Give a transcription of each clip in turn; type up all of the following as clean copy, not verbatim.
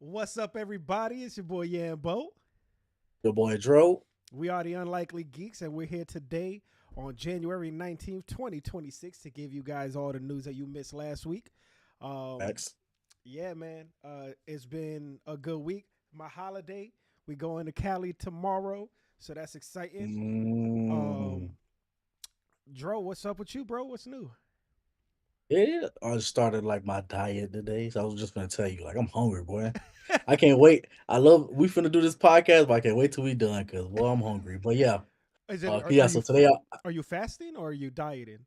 What's up, everybody? It's your boy Yambo. Your boy Dro. We are the Unlikely Geeks, and we're here today on January 19th, 2026, to give you guys all the news that you missed last week. Um, X. yeah, man. It's been a good week. My holiday. We going to Cali tomorrow, so that's exciting. Mm. Um, Dro, what's up with you, bro? What's new? Yeah, I just started like my diet today, so I was just gonna tell you, like, I'm hungry, boy. I can't wait. We finna do this podcast, but I can't wait till we done, cause boy, I'm hungry. But yeah, Is it? Are, yeah. are So you today are you fasting or are you dieting?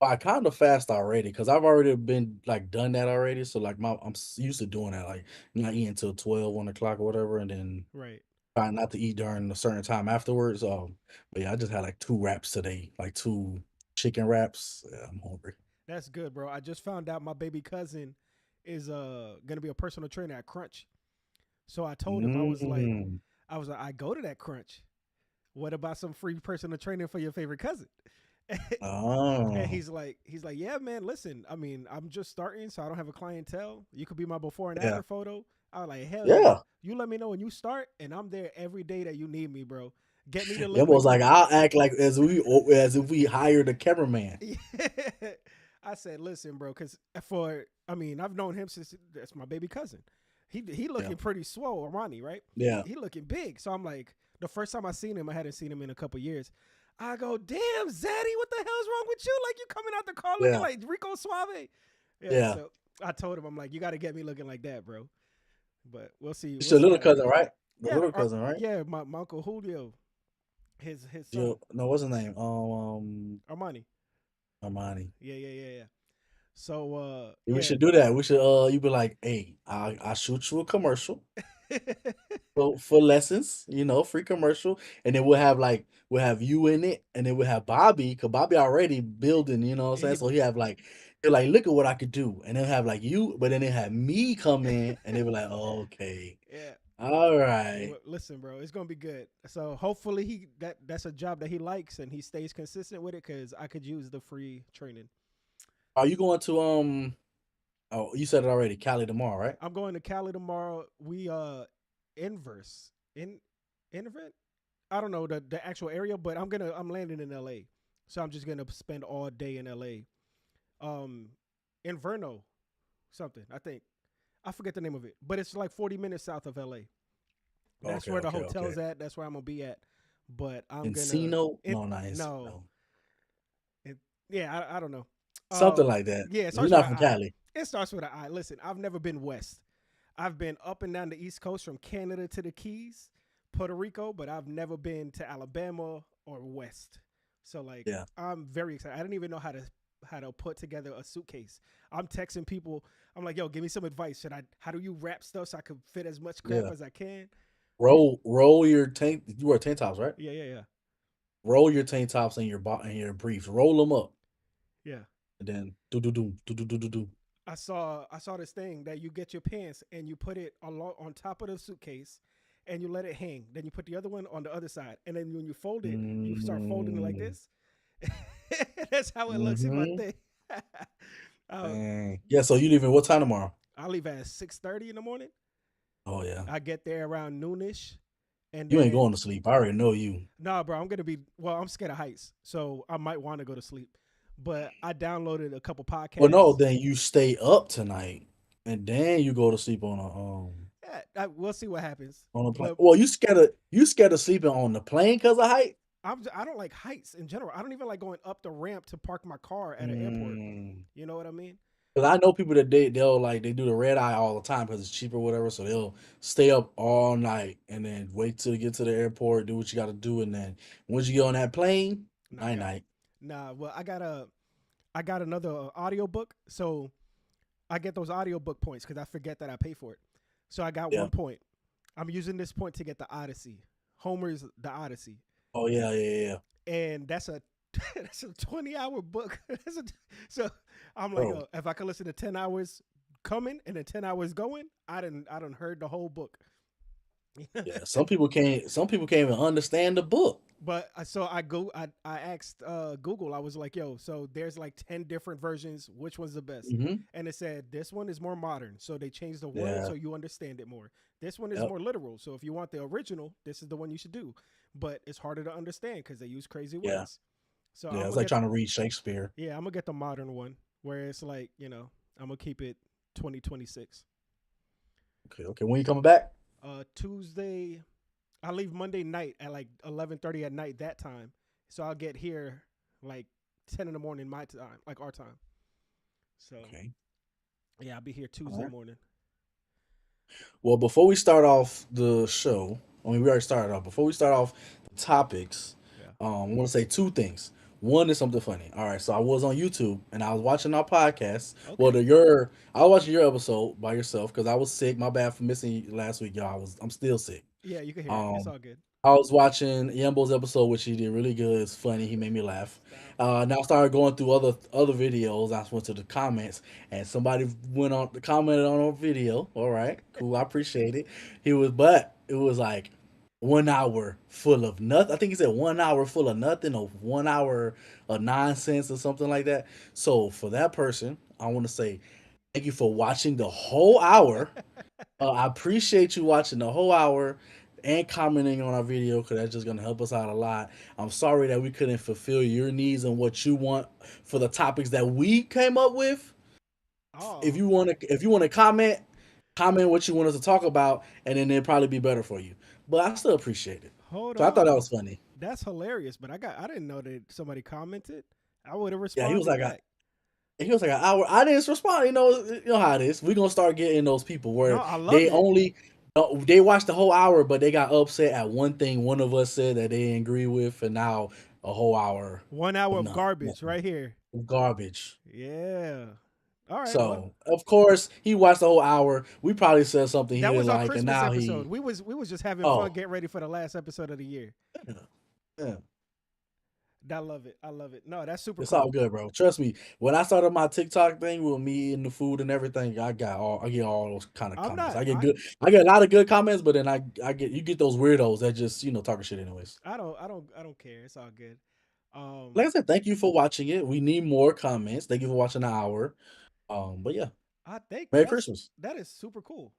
I kind of fast already, cause I've already been like done that already. So like used to doing that, like not eating till 12, 1 o'clock or whatever, and then Right. trying not to eat during a certain time afterwards. But yeah, I just had like 2 wraps today, like 2 chicken wraps. Yeah, I'm hungry. That's good, bro. I just found out my baby cousin is gonna be a personal trainer at Crunch. So I told him Mm. I go to that Crunch. What about some free personal training for your favorite cousin? And Oh, he's like, yeah, man. Listen, I mean, I'm just starting, so I don't have a clientele. You could be my before and yeah, after photo. I was like, hell yeah. yeah. You let me know when you start, and I'm there every day that you need me, bro. Get me to It look was like like you. I'll act like as if we hired a cameraman. I said, listen, bro, because I mean, I've known him since that's my baby cousin. He Yeah, looking pretty swole, Armani, right? yeah, He looking big. So I'm like, the first time I seen him, I hadn't seen him in a couple years. I go, damn, Zaddy, what the hell's wrong with you? Like you coming out the car looking yeah, like Rico Suave. Yeah, yeah. so I told him, I'm like, you got to get me looking like that, bro. But we'll see. It's We'll your see little how that cousin, goes. right? The Yeah, little cousin, right? yeah, my uncle Julio, his son, No, what's his name? Armani. Armani. Yeah, yeah, yeah, yeah. So We yeah. should do that. We should you be like, hey, I shoot you a commercial for lessons, free commercial, and then we'll have you in it, and then we'll have Bobby, cause Bobby already building, you know what I'm saying? he, So he have like he'll like look at what I could do, and then have like you, but then they have me come in, and they be like, oh, okay, yeah. all right. Well, listen, bro, it's gonna be good. So hopefully that's a job that he likes and he stays consistent with it because I could use the free training. Are you going to Oh, you said it already, Cali tomorrow, right? I'm going to Cali tomorrow. We inverse in invert. I don't know the actual area, but I'm landing in LA, so I'm just gonna spend all day in LA. Um, Inverno something I think I forget the name of it, but it's like 40 minutes south of LA. That's Okay, where the okay, hotel's okay. at. That's where I'm gonna be at. But I'm gonna Encino? it No, not no Encino. it, yeah I don't know. Something like that. Yeah, it You're starts with not an from I. Cali. It starts with an I. Listen, I've never been west. I've been up and down the East Coast from Canada to the Keys, Puerto Rico, but I've never been to Alabama or west. So like Yeah. I'm very excited. I didn't even know how to put together a suitcase. I'm texting people. I'm like, yo, give me some advice. How do you wrap stuff so I can fit as much crap Yeah. as I can? Roll your tank. You wear tank tops, right? Yeah, yeah, yeah. Roll your tank tops and your briefs. Roll them up, Yeah. and then do. I saw this thing that you get your pants and you put it on top of the suitcase and you let it hang. Then you put the other one on the other side. And then when you fold it, you start folding it like Mm, this. That's how it looks in my mm-hmm. thing. uh, Dang. Yeah. So you leaving what time tomorrow? I leave at 6:30 in the morning. Oh yeah. I get there around noonish. And You ain't then going to sleep. I already know you. nah, bro, I'm scared of heights. So I might want to go to sleep. But I downloaded a couple Well, no. podcasts. Then you stay up tonight, and then you go to sleep Yeah, we'll see what happens. on a plane. But Well, you scared of sleeping on the plane because of height. I don't like heights in general. I don't even like going up the ramp to park my car at an airport. Mm. You know what I mean? Because I know people that they'll like they do the red eye all the time because it's cheaper or whatever. So they'll stay up all night and then wait till you get to the airport, do what you got to do, and then once you get on that plane, Nah, night yeah, night. nah. Well, I got another audiobook, so I get those audiobook points because I forget that I pay for it. So I got Yeah. 1 point. I'm using this point to get the Odyssey, Homer's The Odyssey, Oh yeah, yeah, yeah, yeah. and that's a that's a 20-hour book. So I'm like, Bro, oh, if I could listen to 10 hours coming and then 10 hours going, I didn't heard the whole book. Yeah, some people can't. Some people can't even understand the book. But so I asked Google. I was like, "Yo, so there's like 10 different versions. Which one's the best?" Hmm. And it said this one is more modern, so they changed the words Yeah. so you understand it more. This one is Yep. more literal, so if you want the original, this is the one you should do. But it's harder to understand because they use crazy Yeah. words. So Yeah. I'm It's gonna like get trying to read Shakespeare. yeah, I'm gonna get the modern one where it's like I'm gonna keep it 2026. Okay. Okay. When you coming back? Tuesday, I leave Monday night at like 11:30 at night that time, so I'll get here like 10 in the morning my time, like our time. So Okay. yeah, I'll be here All Tuesday right. morning. Well, before we start off the show, I mean, we already started off. Before we start off the topics, Yeah. I want to say two things. One is something funny. All right, so I was on YouTube and I was watching our podcast. Well, Okay. I was watching your episode by yourself because I was sick. My bad for missing you last week, y'all. I'm still sick. Yeah, you can hear it. It's Um, all good. I was watching Yambo's episode, which he did really good. It's funny. He made me laugh. Stop. Now I started going through other videos. I went to the comments, and somebody went on commented on our video. All right, cool. I appreciate it. But it was like 1 hour full of nothing. I think he said 1 hour full of nothing, or 1 hour of nonsense, or something like that. So for that person, I want to say thank you for watching the whole hour. I appreciate you watching the whole hour and commenting on our video because that's just gonna help us out a lot. I'm sorry that we couldn't fulfill your needs and what you want for the topics that we came up with. Oh, If you wanna comment what you want us to talk about, and then it'll probably be better for you. But I still appreciate it. hold So I thought that on. was funny. That's hilarious. But I didn't know that somebody commented. I would have Yeah, responded back. he was like an hour. I didn't respond. You know how it is. We're gonna start getting those people No, where I love they it. only they watched the whole hour, but they got upset at one thing one of us said that they didn't agree with, and now a whole hour 1 hour of of garbage nothing, right here. garbage. Yeah. All right. Well, So of course he watched the whole hour. We probably said something he that didn't was our like, and Christmas now episode. he We was just having fun, oh getting ready for the last episode of the year. yeah, yeah. I love it. I love it. No, that's super It's all cool. good, bro. Trust me. When I started my TikTok thing with me and the food and everything, I get all those kind of I'm comments. not. I I get a lot of good comments, but then I get you get those weirdos that just talking shit anyways. I don't care. It's all good. Like Um, I said, thank you for watching it. We need more comments. Thank you for watching the hour. But yeah, I think Merry Christmas. that is super cool.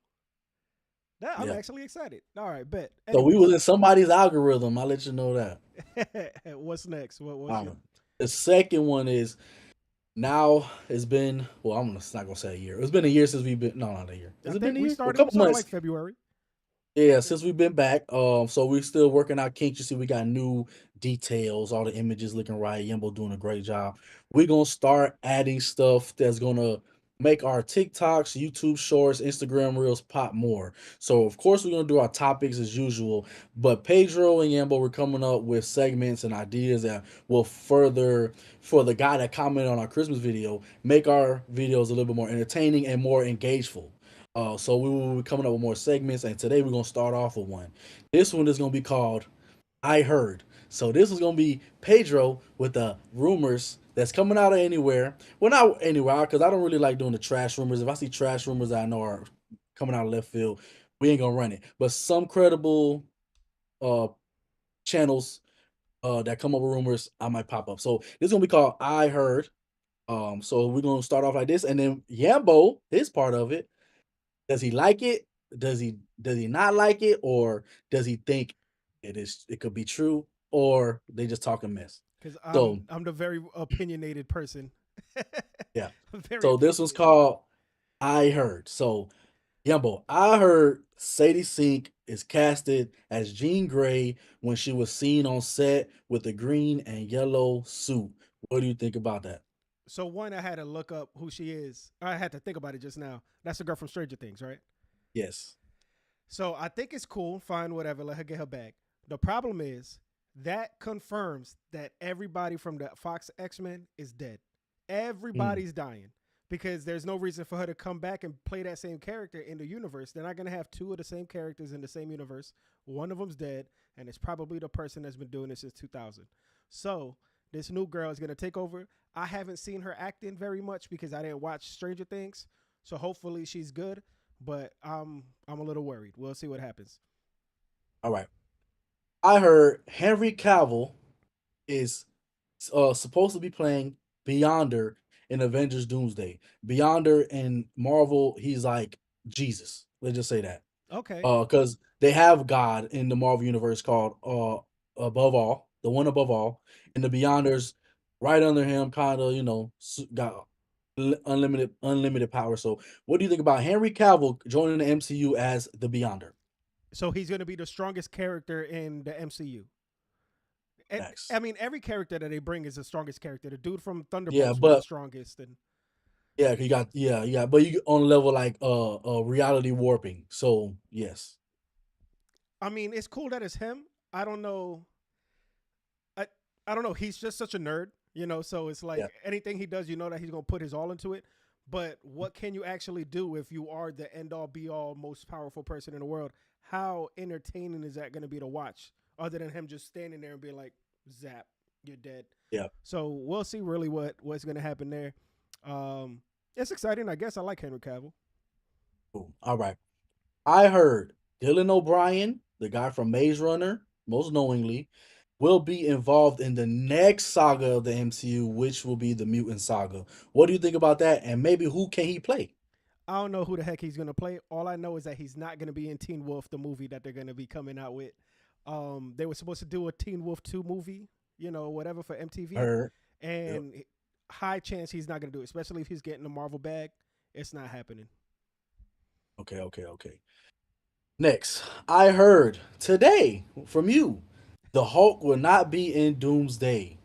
That I'm Yeah. actually excited. All right, bet. So we was Anyways, in somebody's algorithm. I'll let you know that. what's next? What's All your? right. The second one is now it's been not gonna say a year. It's been a year since we've been no not a year. I Has it been think a we year? Well, a started. We couple started months. like February. Yeah, since we've been back, so we're still working out kinks. You see, we got new details, all the images looking right. Yimbo doing a great job. We're gonna start adding stuff that's gonna make our TikToks, YouTube Shorts, Instagram Reels pop more. So of course we're gonna do our topics as usual, but Pedro and Yambo we're coming up with segments and ideas that will further for the guy that commented on our Christmas video, make our videos a little bit more entertaining and more engageful. So we will be coming up with more segments, and today we're gonna start off with one. This one is gonna be called "I Heard." So this is gonna be Pedro with the rumors that's coming out of anywhere. Well, not anywhere, because I don't really like doing the trash rumors. If I see trash rumors that I know are coming out of left field, we ain't gonna run it. But some credible uh channels that come up with rumors, I might pop up. So this is gonna be called "I Heard." So we're gonna start off like this, and then Yambo, his part of it. Does he like it? Does he not like it? Or does he think it could be true? Or they just talking mess? Because So I'm the very opinionated person. yeah. Very So this was opinionated. called I Heard. So Yumbo, I heard Sadie Sink is casted as Jean Grey when she was seen on set with the green and yellow suit. What do you think about that? So one, I had to look up who she is. I had to think about it just now. That's the girl from Stranger Things, right? Yes. So I think it's cool. Fine, whatever. Let her get her bag. The problem is that confirms that everybody from the Fox X-Men is dead. Mm, Everybody's dying because there's no reason for her to come back and play that same character in the universe. They're not going to have two of the same characters in the same universe. One of them's dead, and it's probably the person that's been doing this since 2000. So this new girl is going to take over. I haven't seen her acting very much because I didn't watch Stranger Things. So hopefully she's good, but I'm a little worried. We'll see what happens. All right. I heard Henry Cavill is supposed to be playing Beyonder in Avengers Doomsday. Beyonder in Marvel, he's like Jesus. Let's just say that. Okay. Because they have God in the Marvel universe called Above All, the one above all, and the Beyonders right under him, kind of got unlimited power. So, what do you think about Henry Cavill joining the MCU as the Beyonder? So he's going to be the strongest character in the MCU. I Next, mean, every character that they bring is the strongest character. The dude from yeah, Thunderbolts was the but strongest, and yeah, you got but you on a level like reality warping. So yes, I mean, it's cool that it's him. I don't know. I I don't know. He's just such a nerd, you know. So it's yeah, like anything he does, you know that he's gonna put his all into it. But what can you actually do if you are the end all be all most powerful person in the world? How entertaining is that going to be to watch? Other than him just standing there and being like, "Zap, you're dead." yeah. So we'll see really what's going to happen there. It's exciting, I guess. I like Henry Cavill. Cool. All right. I heard Dylan O'Brien, the guy from Maze Runner, most knowingly, will be involved in the next saga of the MCU, which will be the Mutant Saga. What do you think about that? And maybe who can he play? I don't know who the heck he's gonna play. All I know is that he's not gonna be in Teen Wolf, the movie that they're gonna be coming out with. They were supposed to do a Teen Wolf 2 movie, you know, whatever for MTV, Heard. Yep. and high chance he's not gonna do it, especially if he's getting the Marvel bag. It's not happening. Okay, okay, okay. Next, I heard today from you the Hulk will not be in Doomsday.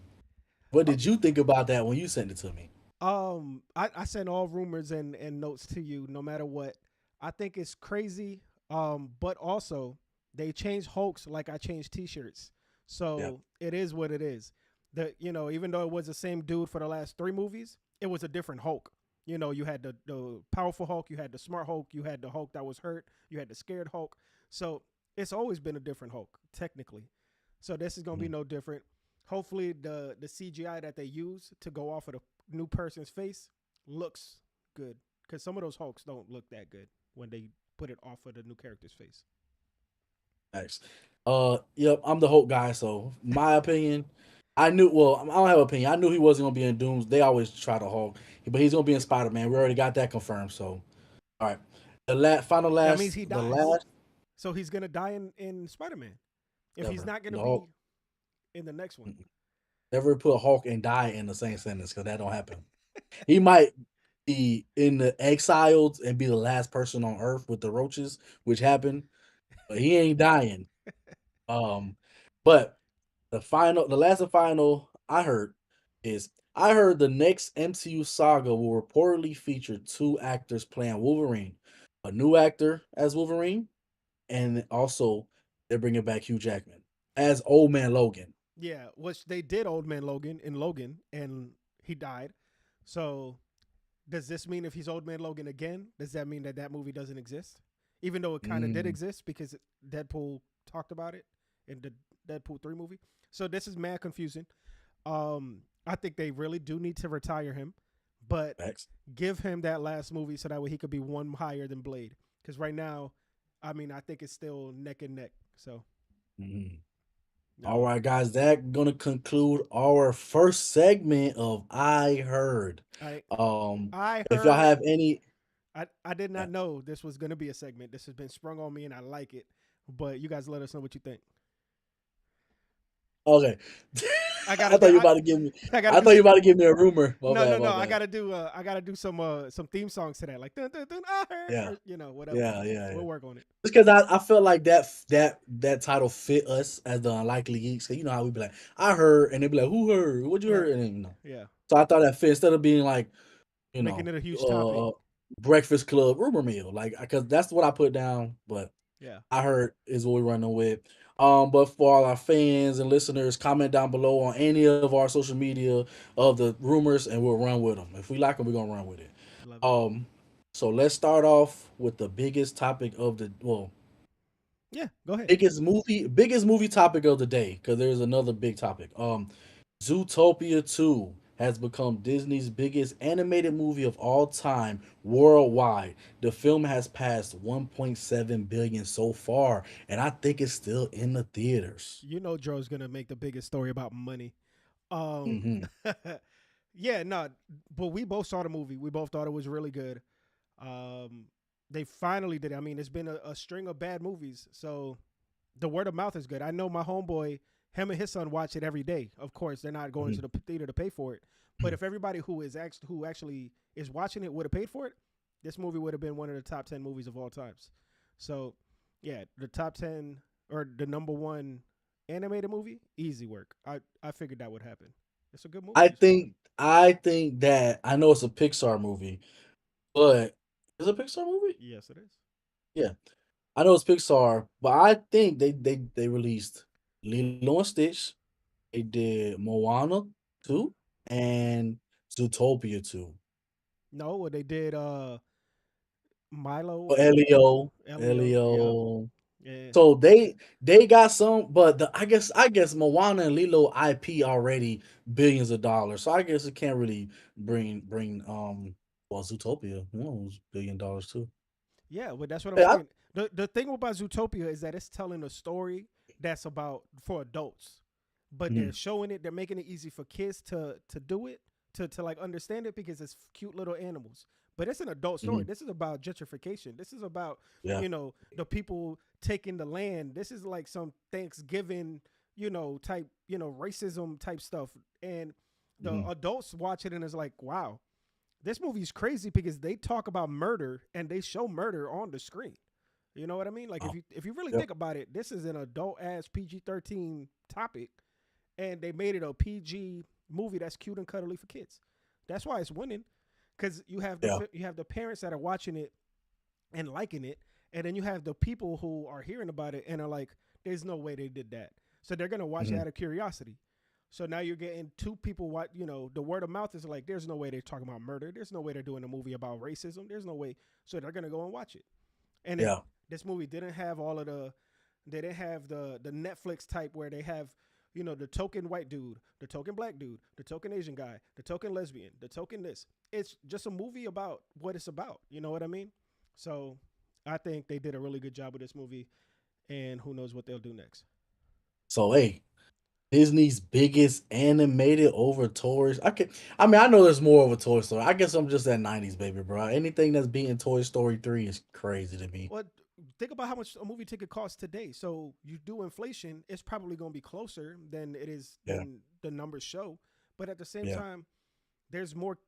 What Uh, did you think about that when you sent it to me? I send all rumors and notes to you, no matter what. I think it's crazy. But also they change Hulks like I change T-shirts, Yeah. so it is what it is. Even though it was the same dude for the last three movies, it was a different Hulk. You know, you had the powerful Hulk, you had the smart Hulk, you had the Hulk that was hurt, you had the scared Hulk. So it's always been a different Hulk, technically. So this is gonna be Mhm. no different. Hopefully the CGI that they use to go off of the new person's face looks good, because some of those Hulks don't look that good when they put it off of the new character's face. Thanks. Yep, I'm the Hulk guy, so my opinion, I knew. Well, I don't have an opinion. I knew he wasn't gonna be in Dooms. They always try to Hulk, but he's gonna be in Spider Man. We already got that confirmed. So, all right, That means he the dies. last, So he's gonna die in Spider Man if he's never not gonna the be Hulk. in the next one. Never put Hulk and die in the same sentence because that don't happen. He might be in the exiled and be the last person on Earth with the roaches, which happened, but he ain't dying. Um, but the last and final I heard the next MCU saga will reportedly feature two actors playing Wolverine, a new actor as Wolverine, and also they're bringing back Hugh Jackman as Old Man Logan. Yeah, which they did Old Man Logan in Logan, and he died. So does this mean if he's Old Man Logan again, does that mean that that movie doesn't exist? Even though it kind of did Mm, exist because Deadpool talked about it in the Deadpool 3 movie. So this is mad confusing. I think they really do need to retire him, but facts. give him that last movie so that way he could be one higher than Blade. Because right now, I mean, I think it's still neck and neck. So, Mhm. All um, right, guys, that gonna conclude our first segment of I Heard. I Um, I if y'all heard have any, I did yeah, not know this was going to be a segment. This has been sprung on me, and I like it. But you guys let us know what you think. okay. I gotta do. I gotta I do. thought you were about to give me a rumor. My No, bad, no, my no. I bad. gotta do. I gotta do some theme songs to that, like dun, dun, dun, I heard, Yeah, or whatever. yeah, yeah, yeah. We'll work on it. Just because I felt like that title fit us as the unlikely geeks. 'Cause you know how we be like, I heard, and they be like, who heard? What you Right. heard? And then, Yeah. so I thought that fit instead of being like, you Making know, it a huge topic. uh, Breakfast Club rumor meal, like because that's what I put down. But Yeah. I heard is what we're running with. But for all our fans and listeners, comment down below on any of our social media of the rumors, and we'll run with them. If we like them, we're gonna run with it. Love it. Um, so let's start off with the biggest topic of the Yeah. Go ahead. biggest movie topic of the day because there's another big topic. Zootopia 2. has become Disney's biggest animated movie of all time worldwide. The film has passed 1.7 billion so far, and I think it's still in the theaters. You know, Joe's gonna make the biggest story about money. Um, Hmm. yeah, no, but we both saw the movie. We both thought it was really good. Um, they finally did it. I mean, it's been a string of bad movies, so the word of mouth is good. I know my homeboy, him and his son watch it every day. Of course, they're not going to the theater to pay for it. But if everybody who actually is watching it would have paid for it, this movie would have been one of the top 10 movies of all times. So, yeah, the top 10 or the number one animated movie, easy work. I figured that would happen. It's a good movie. It's fun. I think that I know it's a Pixar movie, but is it a Pixar movie? Yes, it is. Yeah, I know it's Pixar, but I think they released Lilo and Stitch. They did Moana 2 and Zootopia 2. No, what they did Oh, Milo, Elio, Elio. Yep. Elio. Yeah. So they got some, but I guess Moana and Lilo IP already billions of dollars. So I guess it can't really bring well Zootopia was $1 billion too. Yeah, well, that's what I'm Yeah. saying. The thing about Zootopia is that it's telling a story that's about for adults, but they're Mhm, showing it. They're making it easy for kids to do it, to like understand it because it's cute little animals. But it's an adult story. mhm, This is about gentrification. This is about yeah. the people taking the land. This is like some Thanksgiving type racism type stuff. And the Mhm. adults watch it and it's like, wow, this movie's crazy because they talk about murder and they show murder on the screen. You know what I mean? Like Oh, if you really yep. think about it, this is an adult ass PG-13 topic, and they made it a PG movie that's cute and cuddly for kids. That's why it's winning, because Yeah. you have the parents that are watching it and liking it, and then you have the people who are hearing about it and are like, "There's no way they did that," so they're gonna watch it Mhm. out of curiosity. So now you're getting two people. What the word of mouth is like. There's no way they're talking about murder. There's no way they're doing a movie about racism. There's no way. So they're gonna go and watch it. And Yeah. this movie didn't have all of the. They didn't have the Netflix type where they have the token white dude, the token black dude, the token Asian guy, the token lesbian, the token this. It's just a movie about what it's about. You know what I mean? So I think they did a really good job with this movie, and who knows what they'll do next. So hey, Disney's biggest animated over Toy. I mean, I know there's more over Toy Story. I guess I'm just that '90s baby, bro. Anything that's beating Toy Story 3 is crazy to me. Well, think about how much a movie ticket costs today. So you do inflation, it's probably going to be closer than it is Yeah. than the numbers show. But at the same Yeah. time, there's more.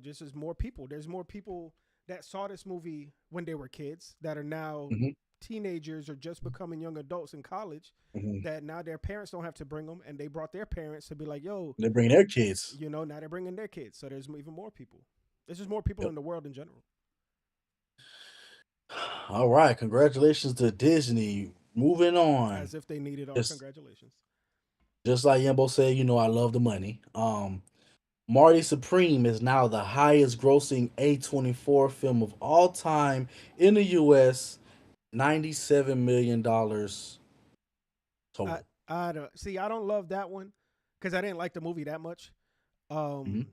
Just as more people. There's more people that saw this movie when they were kids that are now Hmm. teenagers or just becoming young adults in college. Hmm. That now their parents don't have to bring them, and they brought their parents to be like, "Yo, They bring their kids. now they're bringing their kids." So there's even more people. There's just more people Yep. in the world in general. All right. Congratulations to Disney. Moving on. As if they needed our Just congratulations. just like Yembo said, I love the money. Marty Supreme is now the highest grossing A24 film of all time in the US, $97 million I total. I don't see. I don't love that one because I didn't like the movie that much. Mhm.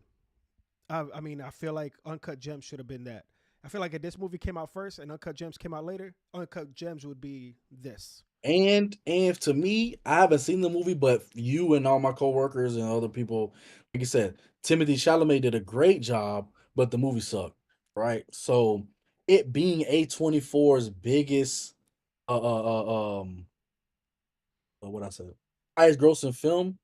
Um, I mean, I feel like Uncut Gems should have been that. I feel like if this movie came out first and Uncut Gems came out later, Uncut Gems would be this. And to me, I haven't seen the movie, but you and all my coworkers and other people, like you said, Timothy Chalamet did a great job, but the movie sucked, right? So it being A24's biggest, what I said, highest grossing film,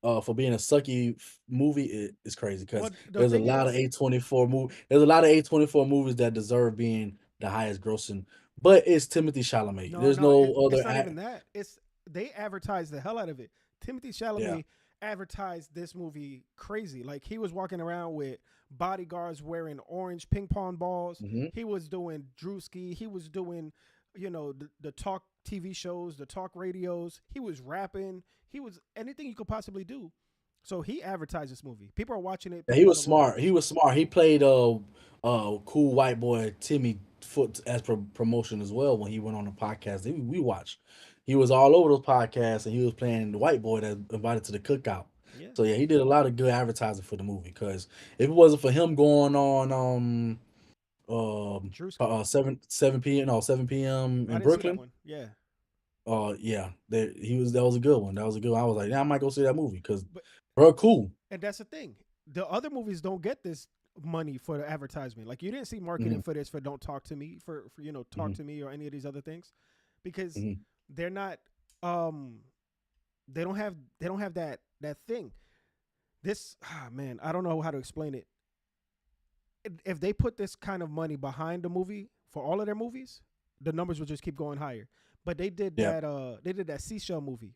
for being a sucky movie is crazy because Well, the thing is, there's a lot of A24 movies that deserve being the highest grossing, but it's Timothy Chalamet. no, There's no, no other it's not even that. It's they advertised the hell out of it. Timothy yeah. Chalamet advertised this movie crazy. Like he was walking around with bodyguards wearing orange ping pong balls. Mhm. He was doing Drewski. He was doing, the talk TV shows, the talk radios. He was rapping. He was anything you could possibly do. So he advertised this movie. People are watching it Yeah, he because was of all smart. He this. was smart. He played cool white boy Timmy Foot as promotion as well when he went on the podcast. We watched. He was all over those podcasts and he was playing the white boy that invited to the cookout. Yeah, So yeah, he did a lot of good advertising for the movie. Because if it wasn't for him going on Drewski. 7 p.m. no 7 p.m. I in didn't see that Brooklyn. one. Yeah, Yeah, that was a good one. That was a good one. I was like, yeah, I might go see that movie because, but bro, cool. and that's the thing. The other movies don't get this money for the advertisement. Like you didn't see marketing Hmm. for this for "Don't Talk to Me" for "Talk Hmm. to Me" or any of these other things, because Hmm. they're not. Um, they don't have that thing. This man, I don't know how to explain it. If they put this kind of money behind the movie for all of their movies, the numbers would just keep going higher. But Yeah. they did that seashell movie.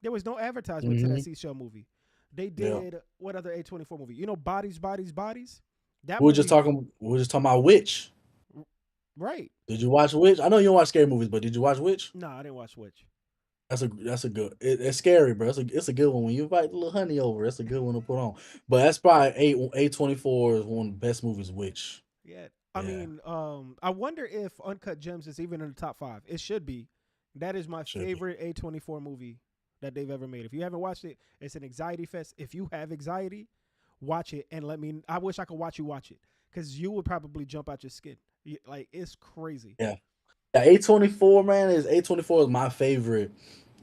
There was no advertisement to that Hmm. seashell movie. They Yeah. did what other A24 movie? You know, Bodies, Bodies, Bodies. That We were just movie, talking. We were just talking about Witch. right? Did you watch Witch? I know you don't watch scary movies, but did you watch Witch? No, I didn't watch Witch. That's a good. It's scary, bro. It's a good one when you invite the little honey over. It's a good one to put on. But that's probably A24 is one of the best movies. Witch. Yeah, I Yeah, mean, I wonder if Uncut Gems is even in the top five. It should be. That is my should be. favorite A24 movie that they've ever made. If you haven't watched it, it's an anxiety fest. If you have anxiety, watch it and let me. I wish I could watch you watch it because you would probably jump out your skin. Like it's crazy. Yeah. Yeah, A24 man is A24 is my favorite.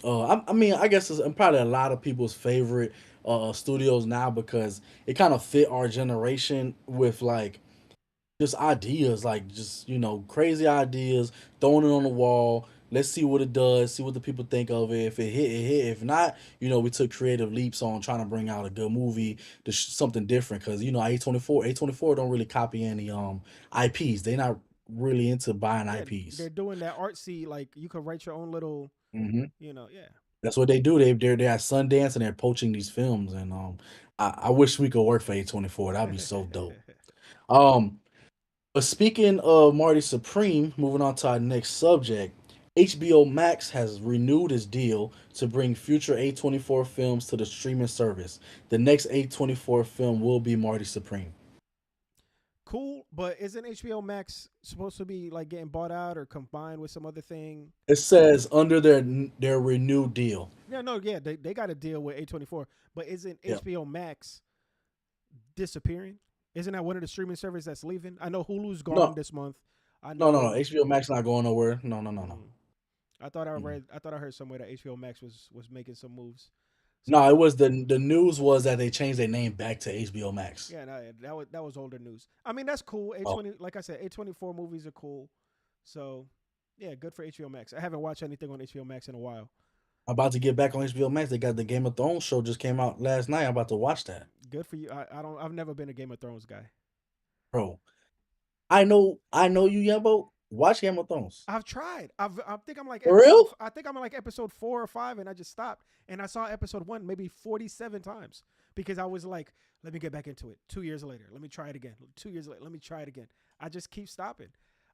I mean, I guess it's probably a lot of people's favorite studios now because it kind of fit our generation with like just ideas, like just crazy ideas, throwing it on the wall. Let's see what it does, see what the people think of it. If it hit, it hit. If not, we took creative leaps on trying to bring out a good movie, something different. Because A24 don't really copy any IPs. They not really into buying Yeah, IPs. they're doing that artsy. Like you could write your own little. Hmm. Yeah. That's what they do. They're at Sundance and they're poaching these films. And I wish we could work for A24. That'd be so dope. Um, But speaking of Marty Supreme, moving on to our next subject, HBO Max has renewed its deal to bring future A24 films to the streaming service. The next A24 film will be Marty Supreme. Cool, but isn't HBO Max supposed to be like getting bought out or combined with some other thing? It says under their renewed deal. Yeah, no, yeah, they got a deal with A24, but isn't Yeah. HBO Max disappearing? Isn't that one of the streaming services that's leaving? I know Hulu's gone No, this month. I no. know. HBO Max not going nowhere. No, no, no, no. Mm, I thought I heard somewhere that HBO Max was making some moves. No, it So was the news was that they changed their name back to HBO Max. yeah, no, that was older news. I mean, that's cool. Oh, A20, like I said, A24 movies are cool. So yeah, good for HBO Max. I haven't watched anything on HBO Max in a while. I'm about to get back on HBO Max. They got the Game of Thrones show just came out last night. I'm about to watch that, Good for you. I don't. I've never been a Game of Thrones guy. bro. I know you, Yambo. Watch Game of Thrones. I've tried. I think I'm like For real? I think I'm like episode 4 or 5, and I just stopped. And I saw episode 1 maybe 47 times because I was like, let me get back into it. 2 years later, let me try it again. 2 years later, let me try it again. I just keep stopping.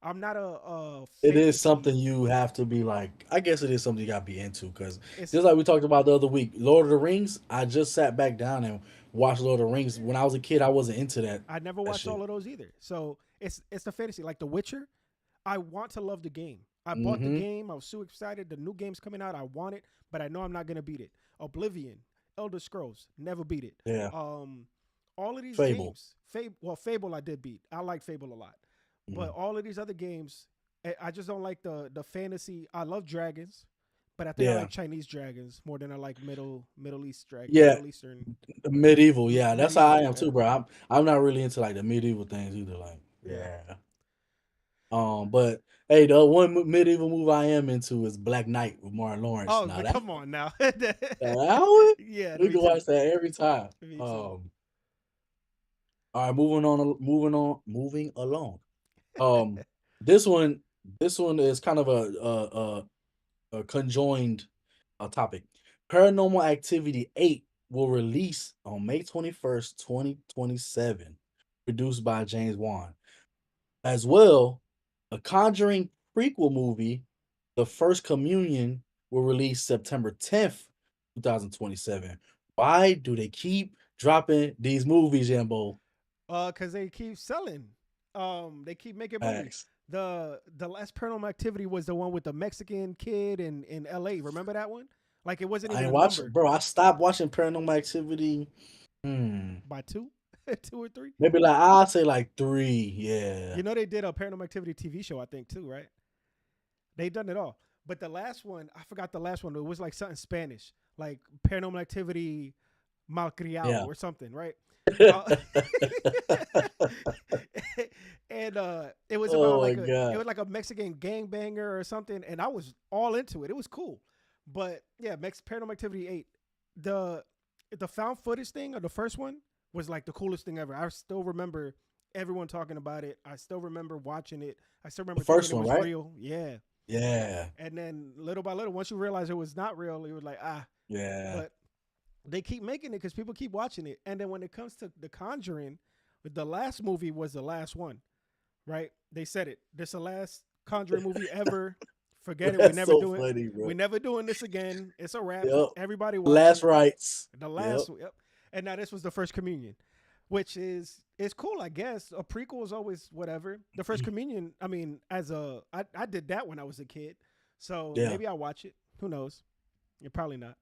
I'm not a It is something fantasy. you have to be like. I guess it is something you got to be into because It's just like we talked about the other week, Lord of the Rings. I just sat back down and watched Lord of the Rings. When I was a kid, I wasn't into that I never that watched shit. all of those either. So it's the fantasy like The Witcher. I want to love the game. I bought the Mm-hmm. game. I was so excited. The new game's coming out. I want it, but I know I'm not gonna beat it. Oblivion, Elder Scrolls, never beat it. Yeah, Um, all of these Fable. games, Fable I did beat. I like Fable a lot, but Mhm. all of these other games, I just don't like the fantasy. I love dragons, but I think I Yeah, like Chinese dragons more than I like yeah. Middle Eastern, Medieval. Yeah, that's how I medieval. am too, Yeah, bro. I'm not really into like the medieval things either. Like, yeah. yeah. But hey, the one medieval movie I am into is Black Knight with Martin Lawrence. Oh, Now but that come on now. that one Yeah, we me can too. watch that every time. Me too. All right, moving along. Um, this one, this one is kind of a conjoined topic. Paranormal Activity 8 will release on May 21st, 2027, produced by James Wan. As well, a Conjuring prequel movie, The First Communion, will release September 10th, 2027. Why do they keep dropping these movies, Jambo? Cause they keep selling. They keep making money. Facts. The last Paranormal Activity was the one with the Mexican kid in L.A. Remember that one? Like it wasn't I even ain't a watch, number bro. I stopped watching Paranormal Activity. by two, 2 or 3. Maybe like I'll say like 3. Yeah, You know they did a Paranormal Activity TV show, I think too, right? They done it all. But the last one, I forgot the last one. It was like something Spanish, like Paranormal Activity Malcriado yeah. or something, right? Uh, and it was about Oh my like it god. was like a Mexican gangbanger or something, and I was all into it. It was cool, but yeah, Paranormal Activity 8, the the found footage thing of the first one was like the coolest thing ever. I still remember everyone talking about it. I still remember watching it. I still The remember thinking first it one, was right? real. Yeah, Yeah, and then little by little, once you realize it was not real, it was like yeah. but they keep making it because people keep watching it. And then when it comes to The Conjuring, the last movie was the last one, right? They said it. This is the last Conjuring movie ever. Forget it. We That's never so do it. funny, bro. We never doing this again. It's a wrap. Yep. Everybody watching Last it. rites. The Yep. last, yep. And now this was the first communion, which is cool, I guess. A prequel is always whatever. The first communion, I mean, I did that when I was a kid, so Yeah. maybe I'll watch it. Who knows? You're probably not.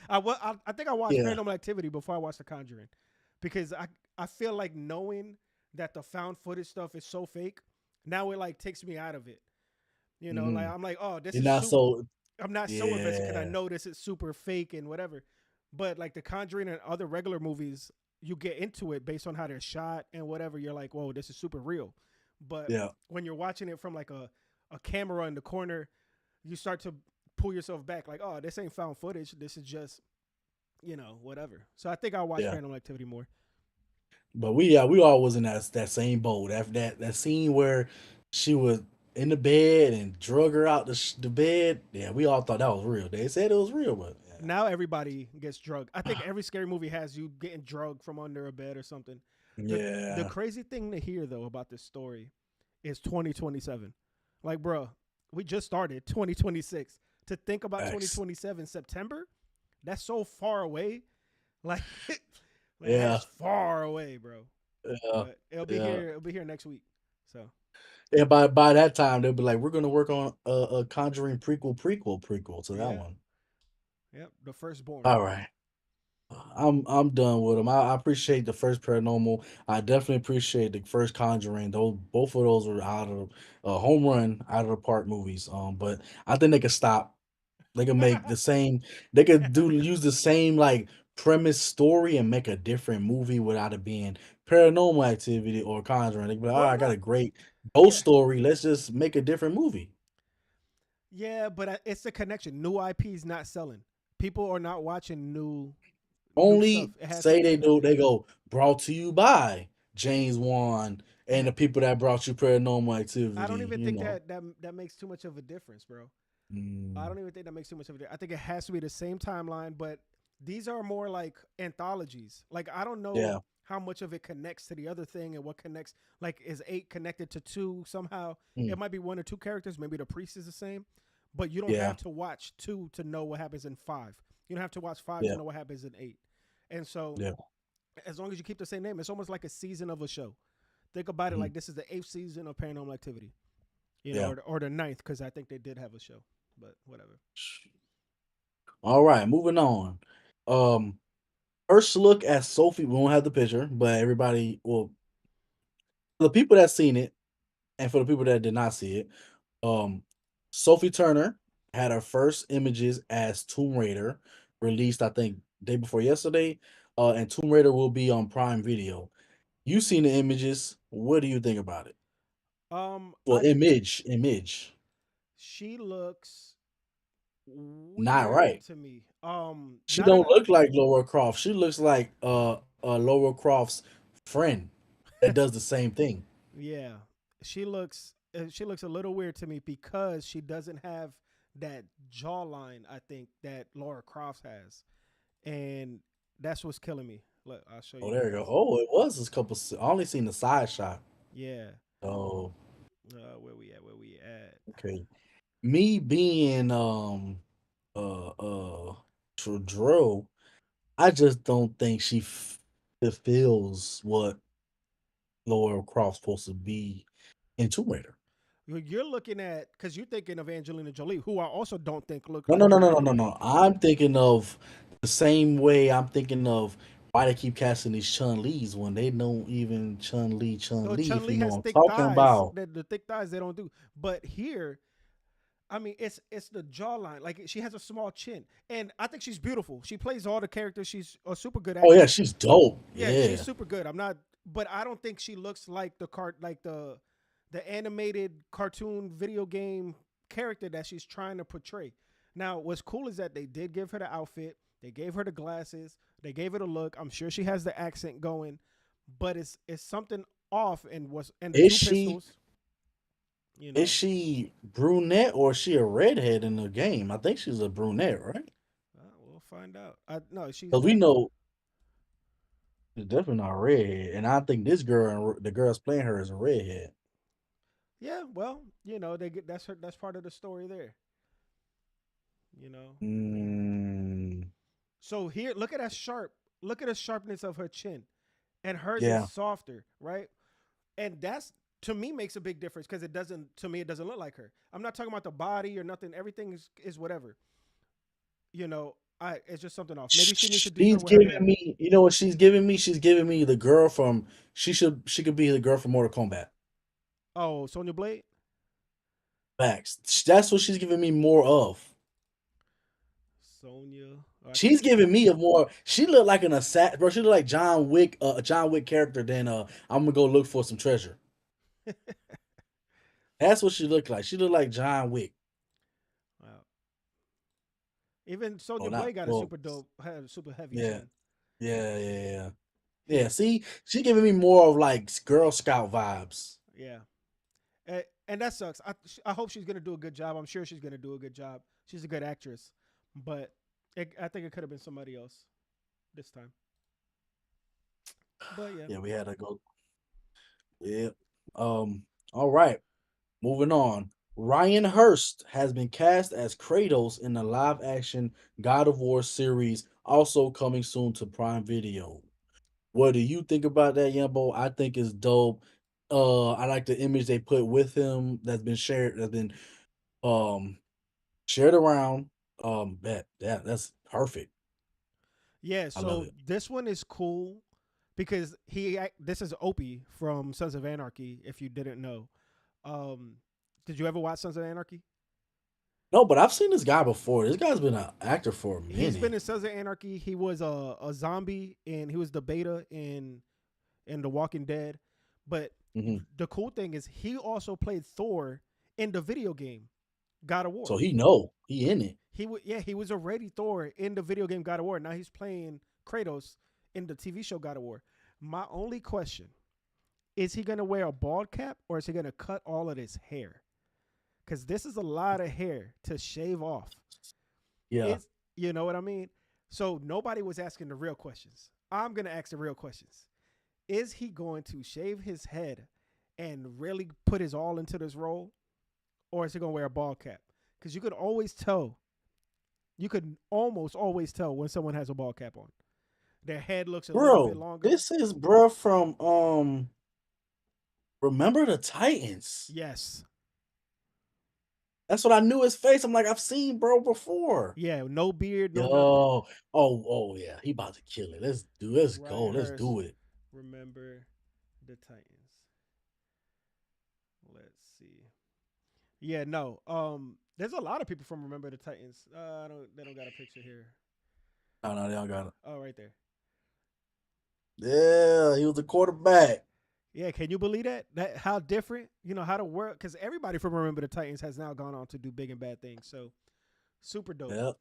I think I watched Yeah. Paranormal Activity before I watched The Conjuring, because I feel like knowing that the found footage stuff is so fake, now it like takes me out of it. You know, like Mm. I'm like, oh, this You're is not super. so. I'm not so invested because I Yeah. know this is super fake and whatever. But like The Conjuring and other regular movies, you get into it based on how they're shot and whatever. You're like, whoa, this is super real. But Yeah. when you're watching it from like a camera in the corner, you start to pull yourself back, like, oh, this ain't found footage. This is just, whatever. So I think I'll watch Yeah. Paranormal Activity more. But we all was in that same boat. That scene where she was in the bed and drug her out the bed. Yeah, we all thought that was real. They said it was real, but Now everybody gets drugged. I think every scary movie has you getting drugged from under a bed or something. The yeah. crazy thing to hear though about this story is 2027. Like, bro, we just started 2026. To think about X. 2027 September, that's so far away. Like, like that Yeah. is far away, bro. Yeah. But it'll be Yeah. here. It'll be here next week. So And by that time they'll be like, we're gonna work on a Conjuring prequel to that yeah, one. yep. The firstborn. All right. I'm done with them. I appreciate the first Paranormal. I definitely appreciate the first Conjuring. Those both of those were out of home run out of the park movies. But I think they could stop. They could make the same. They could do use the same like premise story and make a different movie without it being Paranormal Activity or Conjuring. They could be like, all right, Well, I got not a great ghost yeah, story. Let's just make a different movie. yeah, but it's the connection. New IPs not selling. People are not watching new stuff. Only It has to say be they do. connected. They go brought to you by James Wan and Yeah, the people that brought you Paranormal I don't Activity. even You think know. that makes too much of a difference, bro. I Mm, don't even think that makes too much of a difference. I think it has to be the same timeline, but these are more like anthologies. Like I don't know yeah. how much of it connects to the other thing and what connects. Like is 8 connected to 2 somehow? Mm, It might be 1 or 2 characters. Maybe the priest is the same, but you don't yeah. have to watch 2 to know what happens in 5. You don't have to watch 5 to Yeah. know what happens in 8. And so Yeah. as long as you keep the same name, it's almost like a season of a show. Think about it Mhm, like this is the 8th season of Paranormal Activity, yeah. or the ninth because I think they did have a show, but whatever. All right. Moving on. Um. First look at Sophie. We won't have the picture, but everybody. Well, the people that seen it, and for the people that did not see it, um, Sophie Turner had her first images as Tomb Raider released. I think day before yesterday. And Tomb Raider will be on Prime Video. You seen the images. What do you think about it? Well, I image. She looks Not weird right. to me. She Not in don't a look like Laura Croft. She looks like Laura Croft's friend that does the same thing. yeah. She looks a little weird to me because she doesn't have that jawline. I think that Laura Croft has, and that's what's killing me. Look, I'll show Oh, you there you go. guys. Oh, it was a couple. I only seen the side shot. Yeah. Oh, Where we at? Where we at? okay. Me being Drew, I just don't think she fulfills what Laura Croft's supposed to be in Tomb Raider. You're looking at because you're thinking of Angelina Jolie, who I also don't think No, no, looks no, no, very no, no, good. no. I'm thinking of the same way I'm thinking of why they keep casting these Chun Li's when they don't even Chun No, Li. Chun If you Li know has what I'm thick talking thighs. about. The thick thighs they don't do. But here, I mean, it's the jawline. Like she has a small chin, and I think she's beautiful. She plays all the characters. She's a super good Oh yeah, actress. she's dope. Yeah, she's Yeah. super good. I'm not, but I don't think she looks like the animated cartoon video game character that she's trying to portray. Now, what's cool is that they did give her the outfit, they gave her the glasses, they gave her the look. I'm sure she has the accent going, but it's something off and the Is two she pistols, you is know. she brunette or is she a redhead in the game? I think she's a brunette, right? We'll find out. No, she's Because we definitely. know she's definitely not a redhead, and I think this girl and the girl's playing her is a redhead. Yeah, well, they get that's part of the story there, you know. Mm, So here, look at that sharp. Look at the sharpness of her chin, and hers is yeah. softer, right? And that's to me makes a big difference because it doesn't. To me, it doesn't look like her. I'm not talking about the body or nothing. Everything is whatever. It's just something off. Maybe she needs to do She's something with her giving hair. me, you know what she's giving me? She's giving me the girl from she could be the girl from Mortal Kombat. Oh, Sonya Blade. Facts. That's what she's giving me more of. Sonya. Oh, I can't She's see her. giving me a more. She looked like an assassin, bro. She looked like John Wick, a John Wick character. Than I'm gonna go look for some treasure. That's what she looked like. She looked like John Wick. Wow. Even Oh, Sonya not Blade got a well. super dope, had a super heavy Yeah, chin. yeah, yeah, yeah. Yeah. Yeah, See, she giving me more of like Girl Scout vibes. yeah. And that sucks. I hope she's gonna do a good job. I'm sure she's gonna do a good job. She's a good actress, but I think it could have been somebody else this time. But yeah, Yeah, we had to go. Yeah. All right. Moving on. Ryan Hurst has been cast as Kratos in the live action God of War series, also coming soon to Prime Video. What do you think about that, Yambo? I think it's dope. I like the image they put with him that's been um shared around. That's perfect. yeah. I love So it. this one is cool because this is Opie from Sons of Anarchy. If you didn't know, um, did you ever watch Sons of Anarchy? No, but I've seen this guy before. This guy's been an actor for a He's been minute. in Sons of Anarchy. He was a zombie and he was the beta in The Walking Dead. But Hmm. the cool thing is he also played Thor in the video game God of So War. he in it. He was already Thor in the video game God of War. Now he's playing Kratos in the TV show God of War. My only question is he gonna wear a bald cap or is he gonna cut all of his hair? Because this is a lot of hair to shave off. Yeah. It's you know what I mean? So nobody was asking the real questions. I'm gonna ask the real questions. Is he going to shave his head and really put his all into this role? Or is he gonna wear a bald cap? Because you could always tell, you could almost always tell when someone has a bald cap on. Their head looks a little bit Bro, longer. this is bro from Remember the Titans. Yes. That's what I knew his face. I'm like, I've seen bro before. Yeah, no beard, Yo, no nothing. oh yeah, he about to kill it. Let's go, Ryan let's Hurst, do it. remember the Titans. Let's see. Yeah, no. There's a lot of people from Remember the Titans. They don't got a picture here. No, no, they don't got it. Oh, right there. Yeah, he was the quarterback. Yeah, can you believe that? That how different, how to work because everybody from Remember the Titans has now gone on to do big and bad things. So super dope. Yeah.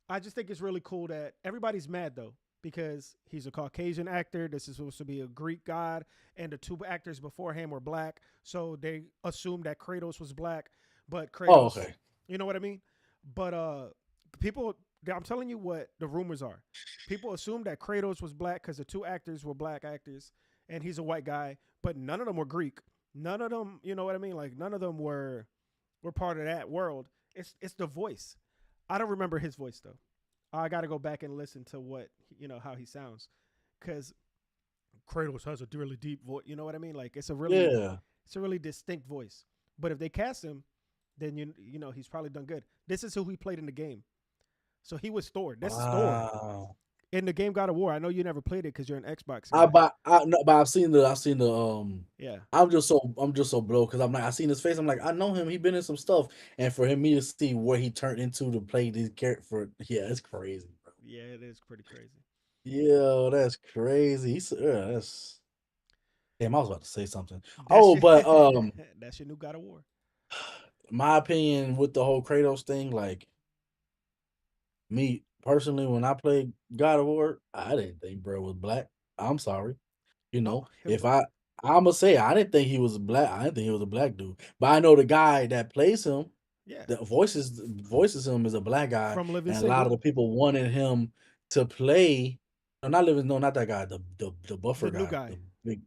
I just think it's really cool that everybody's mad though because he's a Caucasian actor. This is supposed to be a Greek god, and the two actors before him were black. So they assumed that Kratos was black, but Oh, Kratos, okay. you know what I mean? But people, I'm telling you what the rumors are. People assumed that Kratos was black because the two actors were black actors, and he's a white guy. But none of them were Greek. None of them, you know what I mean? Like none of them were part of that world. It's the voice. I don't remember his voice though. I got to go back and listen to what how he sounds, because Kratos has a really deep voice. You know what I mean? Like it's a really Yeah. distinct voice. But if they cast him, then you know he's probably done good. This is who he played in the game. So he was Thor. This is Thor Wow. in the game God of War. I know you never played it because you're an Xbox I guy. but I no, but I've seen the. Yeah, I'm just so blown because I'm like I seen his face. I'm like I know him. He been in some stuff, and for him me to see what he turned into to play these character for it's crazy, bro. yeah, it is pretty crazy. Yeah, that's crazy. That's damn. I was about to say something. That's Oh, your but that's your new God of War. my opinion with the whole Kratos thing, like me personally, when I played God of War, I didn't think bro was black. I'm sorry. You know, Oh, him if no. I'ma say I didn't think he was black. I didn't think he was a black dude. But I know the guy that plays him, Yeah, that voices him is a black guy, from Living and a lot of Single, the people wanted him to play. No, not living. No, not that guy. The buffer the new guy. The guy. big.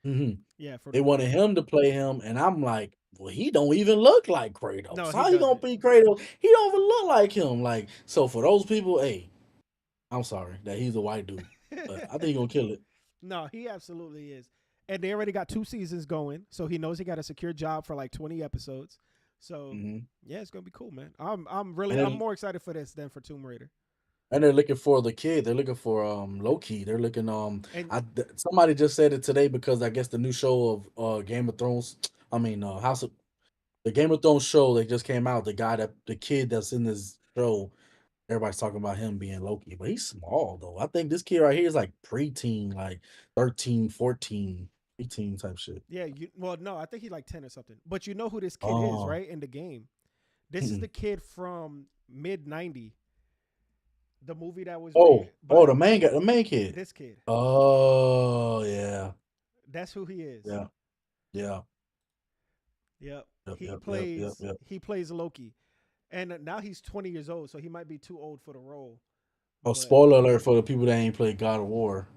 Mhm. Yeah, for the They wanted role. him to play him, and I'm like, well, he don't even look like No, Kratos. he How he gonna doesn't. be Kratos? He don't even look like him. Like, so for those people, hey, I'm sorry that he's a white dude, but I think he gonna kill it. No, he absolutely is. And they already got 2 seasons going, so he knows he got a secure job for like 20 episodes. So Hmm. yeah, it's gonna be cool, man. I'm And more excited for this than for Tomb Raider. they're looking for the kid. They're looking for Loki. They're looking And somebody just said it today because I guess the new show of Game of Thrones. I mean House of the Game of Thrones show that just came out. The kid that's in this show. Everybody's talking about him being Loki, but he's small though. I think this kid right here is like preteen, like 13, 14, 18 type shit. yeah, well, no, I think he's like 10 or something. But you know who this kid is, Oh, right? In the game, this is the mm-mm. kid from mid '90, the movie that was made Oh, by the main kid. this kid. Oh, yeah, That's who he is. yeah, yeah, Yep. yep, He yep, yep, yep, plays yep. he plays Loki. And now he's 20 years old, so he might be too old for the role. Oh, But spoiler alert for the people that ain't played God of War.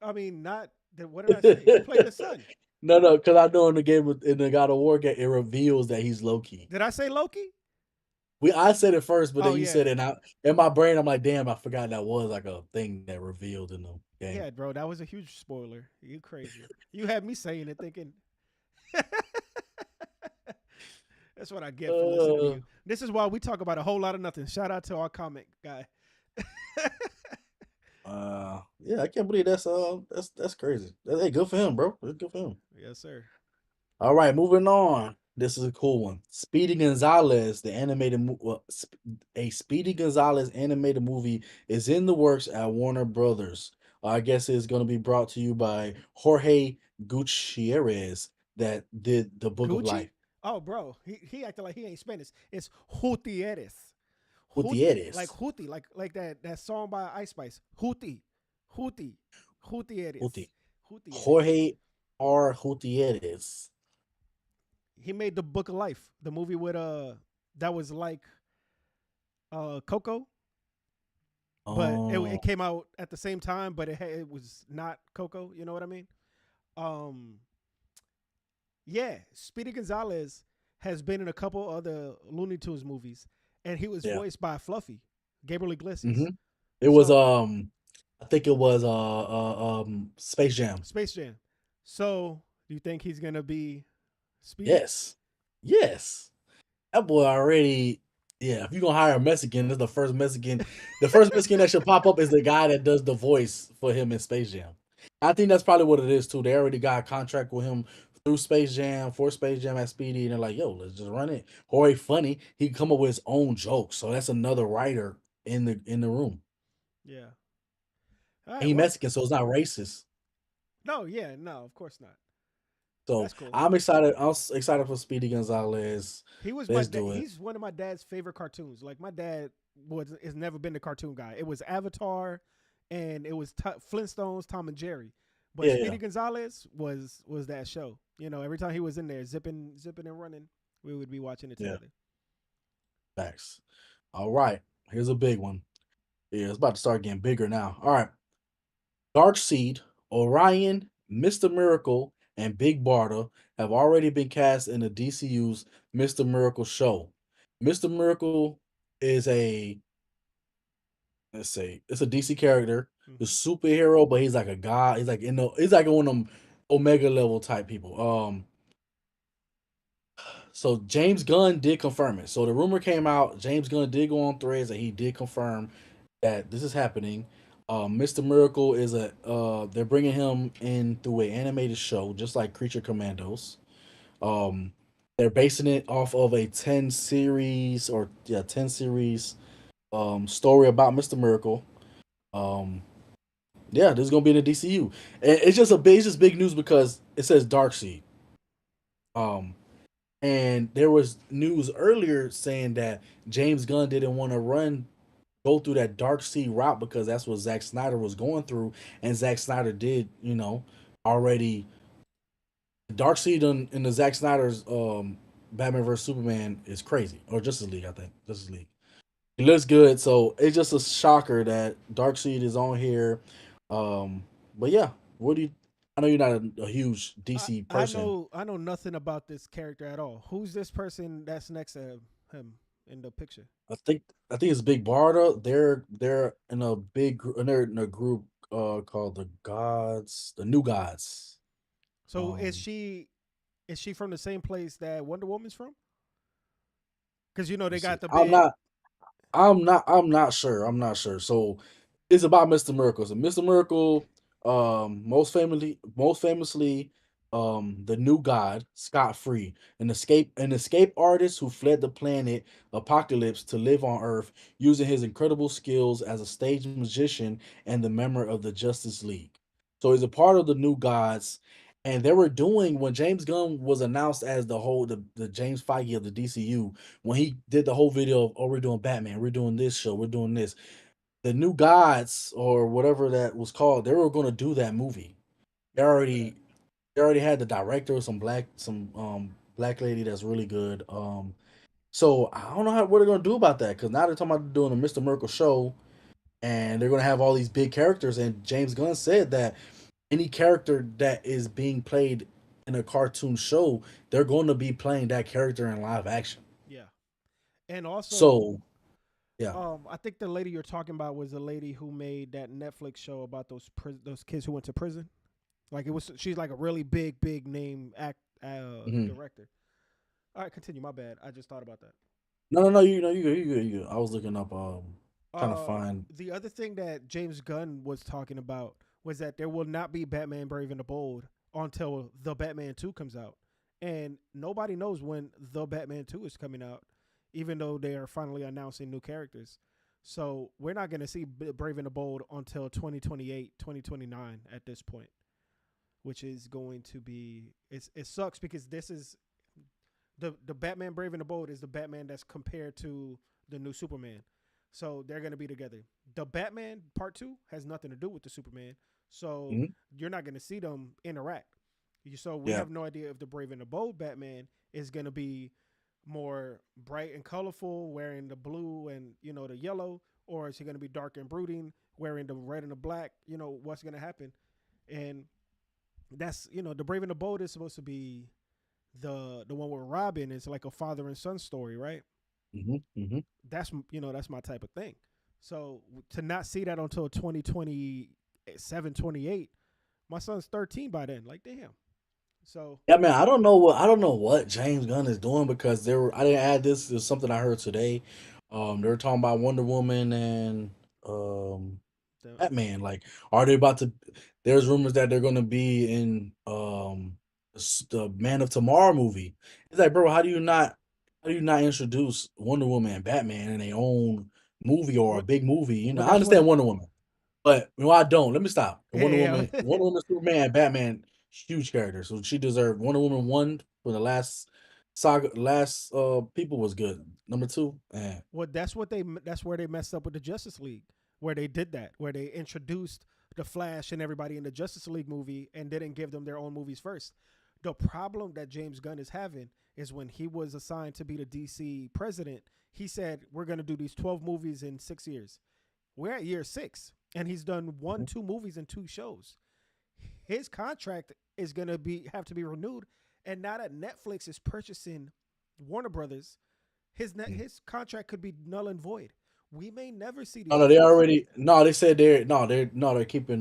I mean, not what did I say? He played the son. No, because I know in the in the God of War game, it reveals that he's Loki. Did I say Loki? I said it first, but Oh then you said yeah. it, and in my brain, I'm like, damn, I forgot that was like a thing that revealed in the game. Yeah, bro, that was a huge spoiler. You crazy. You had me saying it thinking that's what I get for listening to Uh, you. This is why we talk about a whole lot of nothing. Shout out to our comic guy. yeah, I can't believe that's crazy. Hey, good for him, bro. Good for him. Yes, sir. All right, moving on. This is a cool one. Speedy Gonzalez, the animated a Speedy Gonzalez animated movie is in the works at Warner Brothers. I guess it's going to be brought to you by Jorge Gutierrez that did the Book of Gucci? Life. Oh, bro, he acted like he ain't Spanish. It's Gutierrez. Huti, like Gutierrez. Huti, like that song by Ice Spice. Huti, Huti, Gutierrez, Guti- Gutierrez. Jorge R. Gutierrez. He made the Book of Life, the movie with that was like Coco, but it Oh, came out at the same time, but it was not Coco. You know what I mean? Um, yeah, Speedy Gonzalez has been in a couple other Looney Tunes movies, and he was yeah. voiced by Fluffy, Gabriel Iglesias. Hmm. It was So I think it was Space Jam. Space Jam. So do you think he's gonna be Speedy? Yes. Yes. That boy already yeah, if you're gonna hire a Mexican, that's the first Mexican that should pop up is the guy that does the voice for him in Space Jam. I think that's probably what it is too. They already got a contract with him through Space Jam for Space Jam at Speedy, and they're like, "Yo, let's just run it." Or funny, he can come up with his own jokes, so that's another writer in the room. Yeah. All And right. he Well, Mexican, so it's not racist. no. Yeah. No. Of course not. So That's cool. I'm excited. Excited for Speedy Gonzalez. He was my Let's dad. do it. He's one of my dad's favorite cartoons. Like my dad was has never been the cartoon guy. It was Avatar, and it was Flintstones, Tom and Jerry. But Yeah, Speedy yeah, Gonzalez was that show. You know, every time he was in there zipping and running, we would be watching it yeah. together. Facts. All right. Here's a big one. Yeah, it's about to start getting bigger now. All right. Darkseid, Orion, Mr. Miracle, and Big Barda have already been cast in the DCU's Mr. Miracle show. Mr. Miracle is a let's say it's a DC character, the Hmm. superhero, but he's like a god. He's like one of them Omega level type people. So James Gunn did confirm it. So the rumor came out. James Gunn did go on Threads and he did confirm that this is happening. Mr. Miracle is a they're bringing him in through an animated show, just like Creature Commandos. Um, they're basing it off of a 10 series story about Mr. Miracle. Um, yeah, this is gonna be in the DCU, and it's just big news because it says Darkseid. Um, and there was news earlier saying that James Gunn didn't want to go through that Darkseid route because that's what Zack Snyder was going through, and Zack Snyder did, already Darkseid in the Zack Snyder's Batman vs Superman is crazy, or Justice League, I think Justice League. It looks good, so it's just a shocker that Darkseid is on here. But yeah, what do you? I know you're not a huge DC person. I know nothing about this character at all. Who's this person that's next to him in the picture? I think I think it's Big Barda. They're in a they're in a group called the Gods, the New Gods. So Um, is she from the same place that Wonder Woman's from? Because you know let me they see. got the big. I'm not sure. I'm not sure. So it's about Mr. Miracle. So Mr. Miracle, most famously, the new god, Scott Free, an escape artist who fled the planet Apocalypse to live on Earth using his incredible skills as a stage magician and the member of the Justice League. So he's a part of the new gods. And they were doing when James Gunn was announced as the James Feige of the DCU, when he did the whole video of, oh, we're doing Batman, we're doing this show, we're doing this. The new gods or whatever that was called, they were going to do that movie. They Yeah, I remember that. already they already had the director, some black lady that's really good. So I don't know what they're going to do about that because now they're talking about doing a Mr. Miracle show and they're going to have all these big characters. And James Gunn said that any character that is being played in a cartoon show, they're going to be playing that character in live action. Yeah, and also, So yeah. I think the lady you're talking about was the lady who made that Netflix show about those kids who went to prison. Like it was, she's like a really big name Mhm. director. All right, continue. My bad. I just thought about that. No, no, no. You know, you good, you good, you good. I was looking up, trying to find. The other thing that James Gunn was talking about was that there will not be Batman Brave and the Bold until the Batman 2 comes out. And nobody knows when the Batman 2 is coming out, even though they are finally announcing new characters. So we're not going to see Brave and the Bold until 2028, 2029 at this point, which is going to be, it sucks because this is the Batman Brave and the Bold is the Batman that's compared to the new Superman. So they're gonna be together. The Batman Part 2 has nothing to do with the Superman, so Mhm. you're not gonna see them interact. So we Yeah. have no idea if the Brave and the Bold Batman is gonna be more bright and colorful, wearing the blue and the yellow, or is he gonna be dark and brooding, wearing the red and the black? What's gonna happen? And that's the Brave and the Bold is supposed to be the one with Robin. It's like a father and son story, right? Mhm. Mhm. That's my type of thing. So to not see that until 2027, 28, my son's 13 by then. Like damn. So Yeah, man. I don't know what James Gunn is doing because there were. I didn't add this. Is something I heard today. They were talking about Wonder Woman and um the, Batman. Like, are they about to? There's rumors that they're going to be in the Man of Tomorrow movie. It's like, bro, how do you not introduce Wonder Woman and Batman in their own movie or a what big movie? what I that's what understand Wonder Woman, but I don't. Let me stop. yeah, Wonder Woman, Superman, and Batman, huge characters. So she deserved Wonder Woman one for the last saga. Last people was good. Number two, well that's where they messed up with the Justice League, where they did that, where they introduced the Flash and everybody in the Justice League movie and didn't give them their own movies first. The problem that James Gunn is having is when he was assigned to be the DC president, he said we're going to do these 12 movies in 6 years. We're at year 6 and he's done one, mhm, two movies and two shows. His contract is going to be have to be renewed, and now that Netflix is purchasing Warner Brothers, mhm, his contract could be null and void. We may never see Oh these no, they movies. already no. They said they're keeping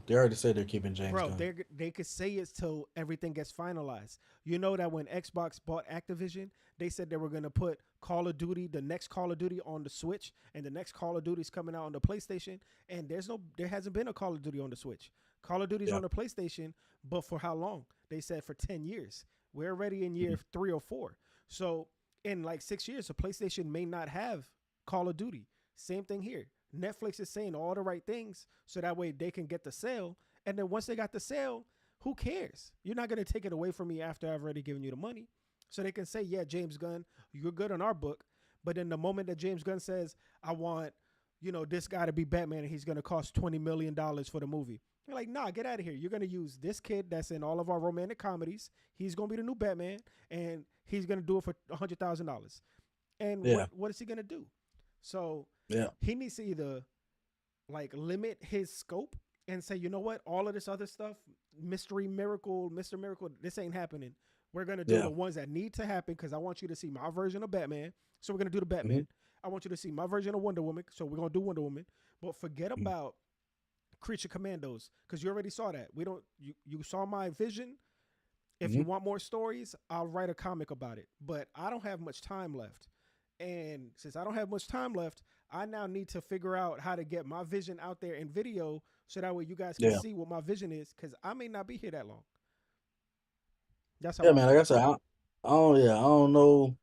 They already said they're keeping James Bro, Gunn. they could say it till everything gets finalized. You know that when Xbox bought Activision, they said they were gonna put Call of Duty, the next Call of Duty on the Switch, and the next Call of Duty is coming out on the PlayStation. And there hasn't been a Call of Duty on the Switch. Call of Duty's Yeah. on the PlayStation, but for how long? They said for 10 years. We're already in year Mhm. 3 or 4. So in like 6 years, the PlayStation may not have Call of Duty. Same thing here. Netflix is saying all the right things so that way they can get the sale, and then once they got the sale, who cares? You're not going to take it away from me after I've already given you the money. So they can say, yeah, James Gunn, you're good on our book. But then the moment that James Gunn says, I want, this guy to be Batman and he's going to cost $20 million for the movie. You're like, nah, get out of here. You're going to use this kid that's in all of our romantic comedies. He's going to be the new Batman and he's going to do it for $100,000. And Yeah. what is he going to do? So Yeah. he needs to either like limit his scope and say, you know what, all of this other stuff, mystery miracle, Mr. Miracle, this ain't happening. We're gonna do Yeah. the ones that need to happen because I want you to see my version of Batman. So we're gonna do the Hmm. Batman. I want you to see my version of Wonder Woman. So we're gonna do Wonder Woman. But forget about Creature Commandos because you already saw that. We don't. You saw my vision. If Hmm. you want more stories, I'll write a comic about it. But I don't have much time left. And since I don't have much time left, I now need to figure out how to get my vision out there in video so that way you guys can Yeah. see what my vision is because I may not be here that long. That's how Yeah, I man. Like I feel. said, yeah, I don't know.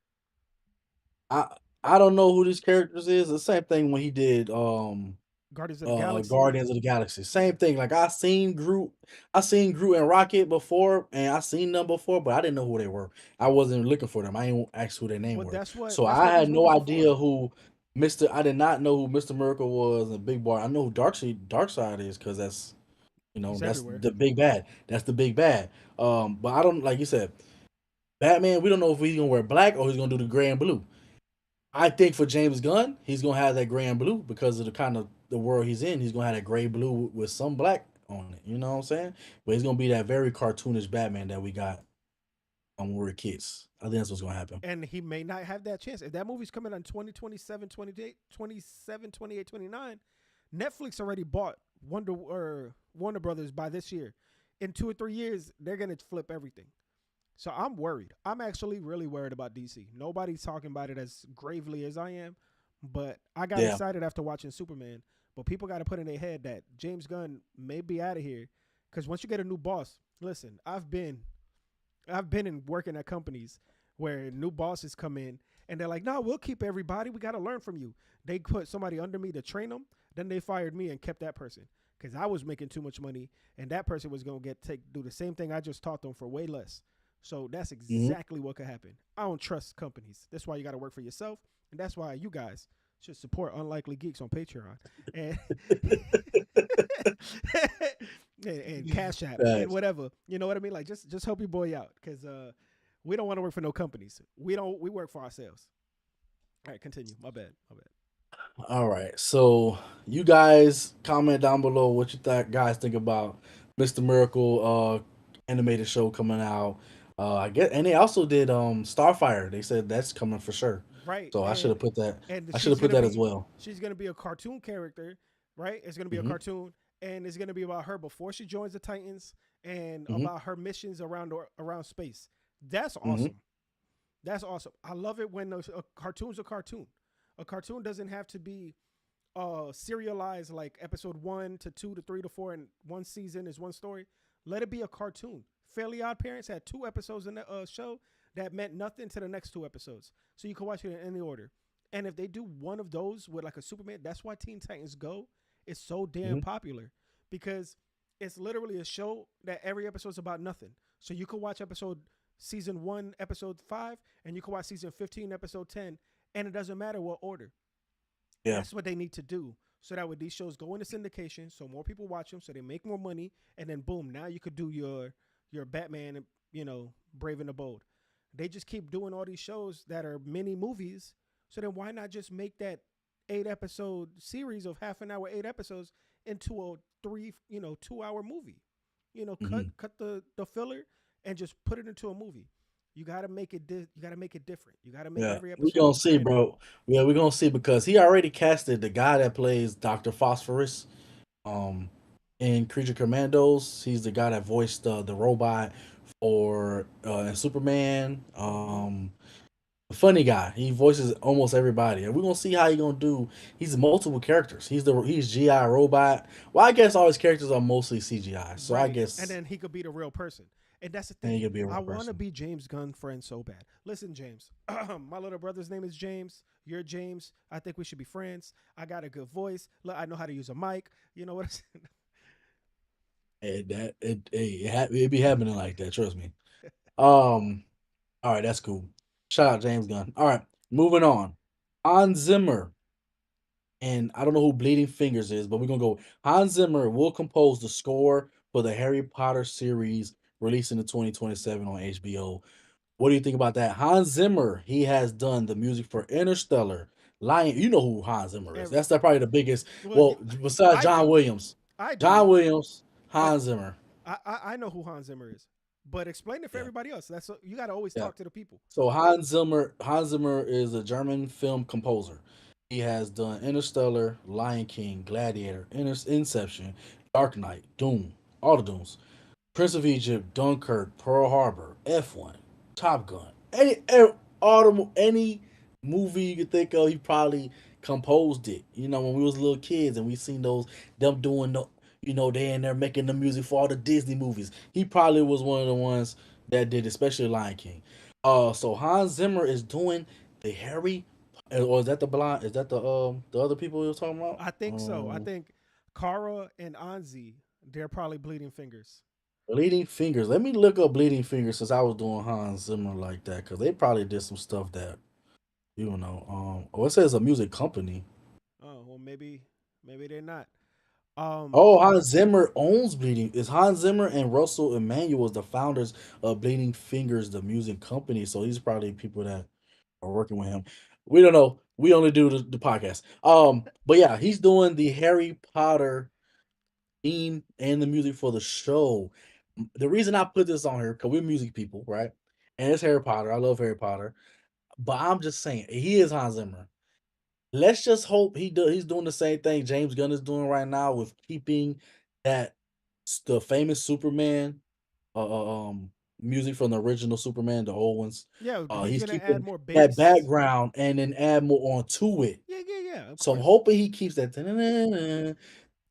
I I don't know who these characters is. The same thing when he did Guardians of the Galaxy. Guardians of the Galaxy. Yeah. Same thing. Like I seen Groot and Rocket before, and I seen them before, but I didn't know who they were. I wasn't looking for them. I didn't ask who their name But were. that's what So that's I what had these no movies are for. idea who Mister. I did not know who Mister Miracle was and Big Bar. I know who Darkseid is because He's that's everywhere. the big bad. That's the big bad. But I don't like you said Batman. We don't know if he's gonna wear black or he's gonna do the gray and blue. I think for James Gunn, he's gonna have that gray and blue because of the kind of the world he's in. He's gonna have that gray blue with some black on it. You know what I'm saying? But he's gonna be that very cartoonish Batman that we got when we were kids. I think that's what's gonna happen. And he may not have that chance. If that movie's coming on 2027, 28, 27, 28, 29, Netflix already bought Warner Brothers by this year. In 2 or 3 years, they're going to flip everything. So I'm worried. I'm actually really worried about DC. Nobody's talking about it as gravely as I am, but I got Yeah. excited after watching Superman. But people got to put in their head that James Gunn may be out of here because once you get a new boss, listen, I've been in working at companies where new bosses come in and they're like, "No, we'll keep everybody. We got to learn from you." They put somebody under me to train them. Then they fired me and kept that person because I was making too much money, and that person was gonna do the same thing I just taught them for way less. So that's Hmm. exactly what could happen. I don't trust companies. That's why you got to work for yourself, and that's why you guys should support Unlikely Geeks on Patreon and and Cash App and Facts. whatever. You know what I mean? Like just help your boy out because we don't want to work for no companies. We work for ourselves. All right, continue. My bad. My bad. All right. So you guys comment down below what you guys think about Mr. Miracle animated show coming out. I guess and they also did Starfire. They said that's coming for sure. Right, So I should have put that and I should have put that as well. she's gonna be a cartoon character, right? It's gonna be a Hmm. cartoon, and it's gonna be about her before she joins the Titans and Hmm. about her missions around space. That's Hmm. awesome. That's awesome. I love it when a cartoon's a cartoon. A cartoon doesn't have to be serialized like episode 1 to 2 to 3 to 4 and one season is one story. Let it be a cartoon. Fairly Odd Parents had 2 episodes in the show that meant nothing to the next 2 episodes, so you can watch it in any order. And if they do one of those with like a Superman, that's why Teen Titans Go is so damn Hmm. popular because it's literally a show that every episode is about nothing. So you can watch episode season 1, episode 5, and you can watch season 15, episode 10, and it doesn't matter what order. Yeah. That's what they need to do so that when these shows go into syndication, so more people watch them, so they make more money, and then boom, now you could do your Batman, Brave and the Bold. They just keep doing all these shows that are mini movies. So then why not just make that 8 episode series of half an hour, 8 episodes into a 2 hour movie? Cut Hmm. cut the filler and just put it into a movie. You gotta make it. You gotta make it different. You gotta make Yeah, every we episode gonna see, brand new. bro. Yeah, we gonna see because he already casted the guy that plays Doctor Phosphorus, um, in Creature Commandos. He's the guy that voiced the robot for in Superman. Hmm. Funny guy. He voices almost everybody, and we're gonna see how he gonna do. He's multiple characters. He's GI Robot. Well, I guess all his characters are mostly CGI. So I Right, and guess then he could be the real person. And that's the and he thing. could be a I real want to person. be James Gunn friend so bad. Listen, James. My little brother's name is James. You're James. I think we should be friends. I got a good voice. Look, I know how to use a mic. You know what I'm saying? And it be happening like that. Trust me. Um. All right, that's cool. Shout out James Gunn. All right, moving on. Hans Zimmer, and I don't know who Bleeding Fingers is, but we're gonna go. Hans Zimmer will compose the score for the Harry Potter series releasing in 2027 on HBO. What do you think about that? Hans Zimmer, he has done the music for Interstellar, Lion. You know who Hans Zimmer is. Every That's probably the biggest. well, Well, besides I John do, Williams, I John do, Williams, but Hans Zimmer. I know who Hans Zimmer is. But explain it for Yeah, everybody else. You got to always yeah. talk to the people. So Hans Zimmer is a German film composer. He has done Interstellar, Lion King, Gladiator, Inception, Dark Knight, Doom, all the Dooms. Prince of Egypt, Dunkirk, Pearl Harbor, F1, Top Gun, any movie you could think of, he probably composed it. You know, when we was little kids and we seen them doing they in there making the music for all the Disney movies. He probably was one of the ones that did, especially Lion King. So Hans Zimmer is doing the Harry, or is that the blind? Is that the other people you were talking about? I think so. I think Kara and Anzi, they're probably bleeding fingers. Bleeding Fingers. Let me look up Bleeding Fingers since I was doing Hans Zimmer like that because they probably did some stuff that it says a music company. Oh, well, maybe they're not. Um, Oh, Hans Zimmer owns Bleeding. Is Hans Zimmer and Russell Emanuel the founders of Bleeding Fingers, the music company? So these are probably people that are working with him. We don't know. We only do the podcast. But yeah, he's doing the Harry Potter theme and the music for the show. The reason I put this on here because we're music people, right? And it's Harry Potter. I love Harry Potter, but I'm just saying he is Hans Zimmer. Let's just hope he's doing the same thing James Gunn is doing right now with keeping that the famous Superman music from the original Superman, the old ones. yeah, he's He's gonna add keeping more that bass. background and then add more onto it. Yeah, yeah, yeah. Of So I'm course. hoping he keeps that.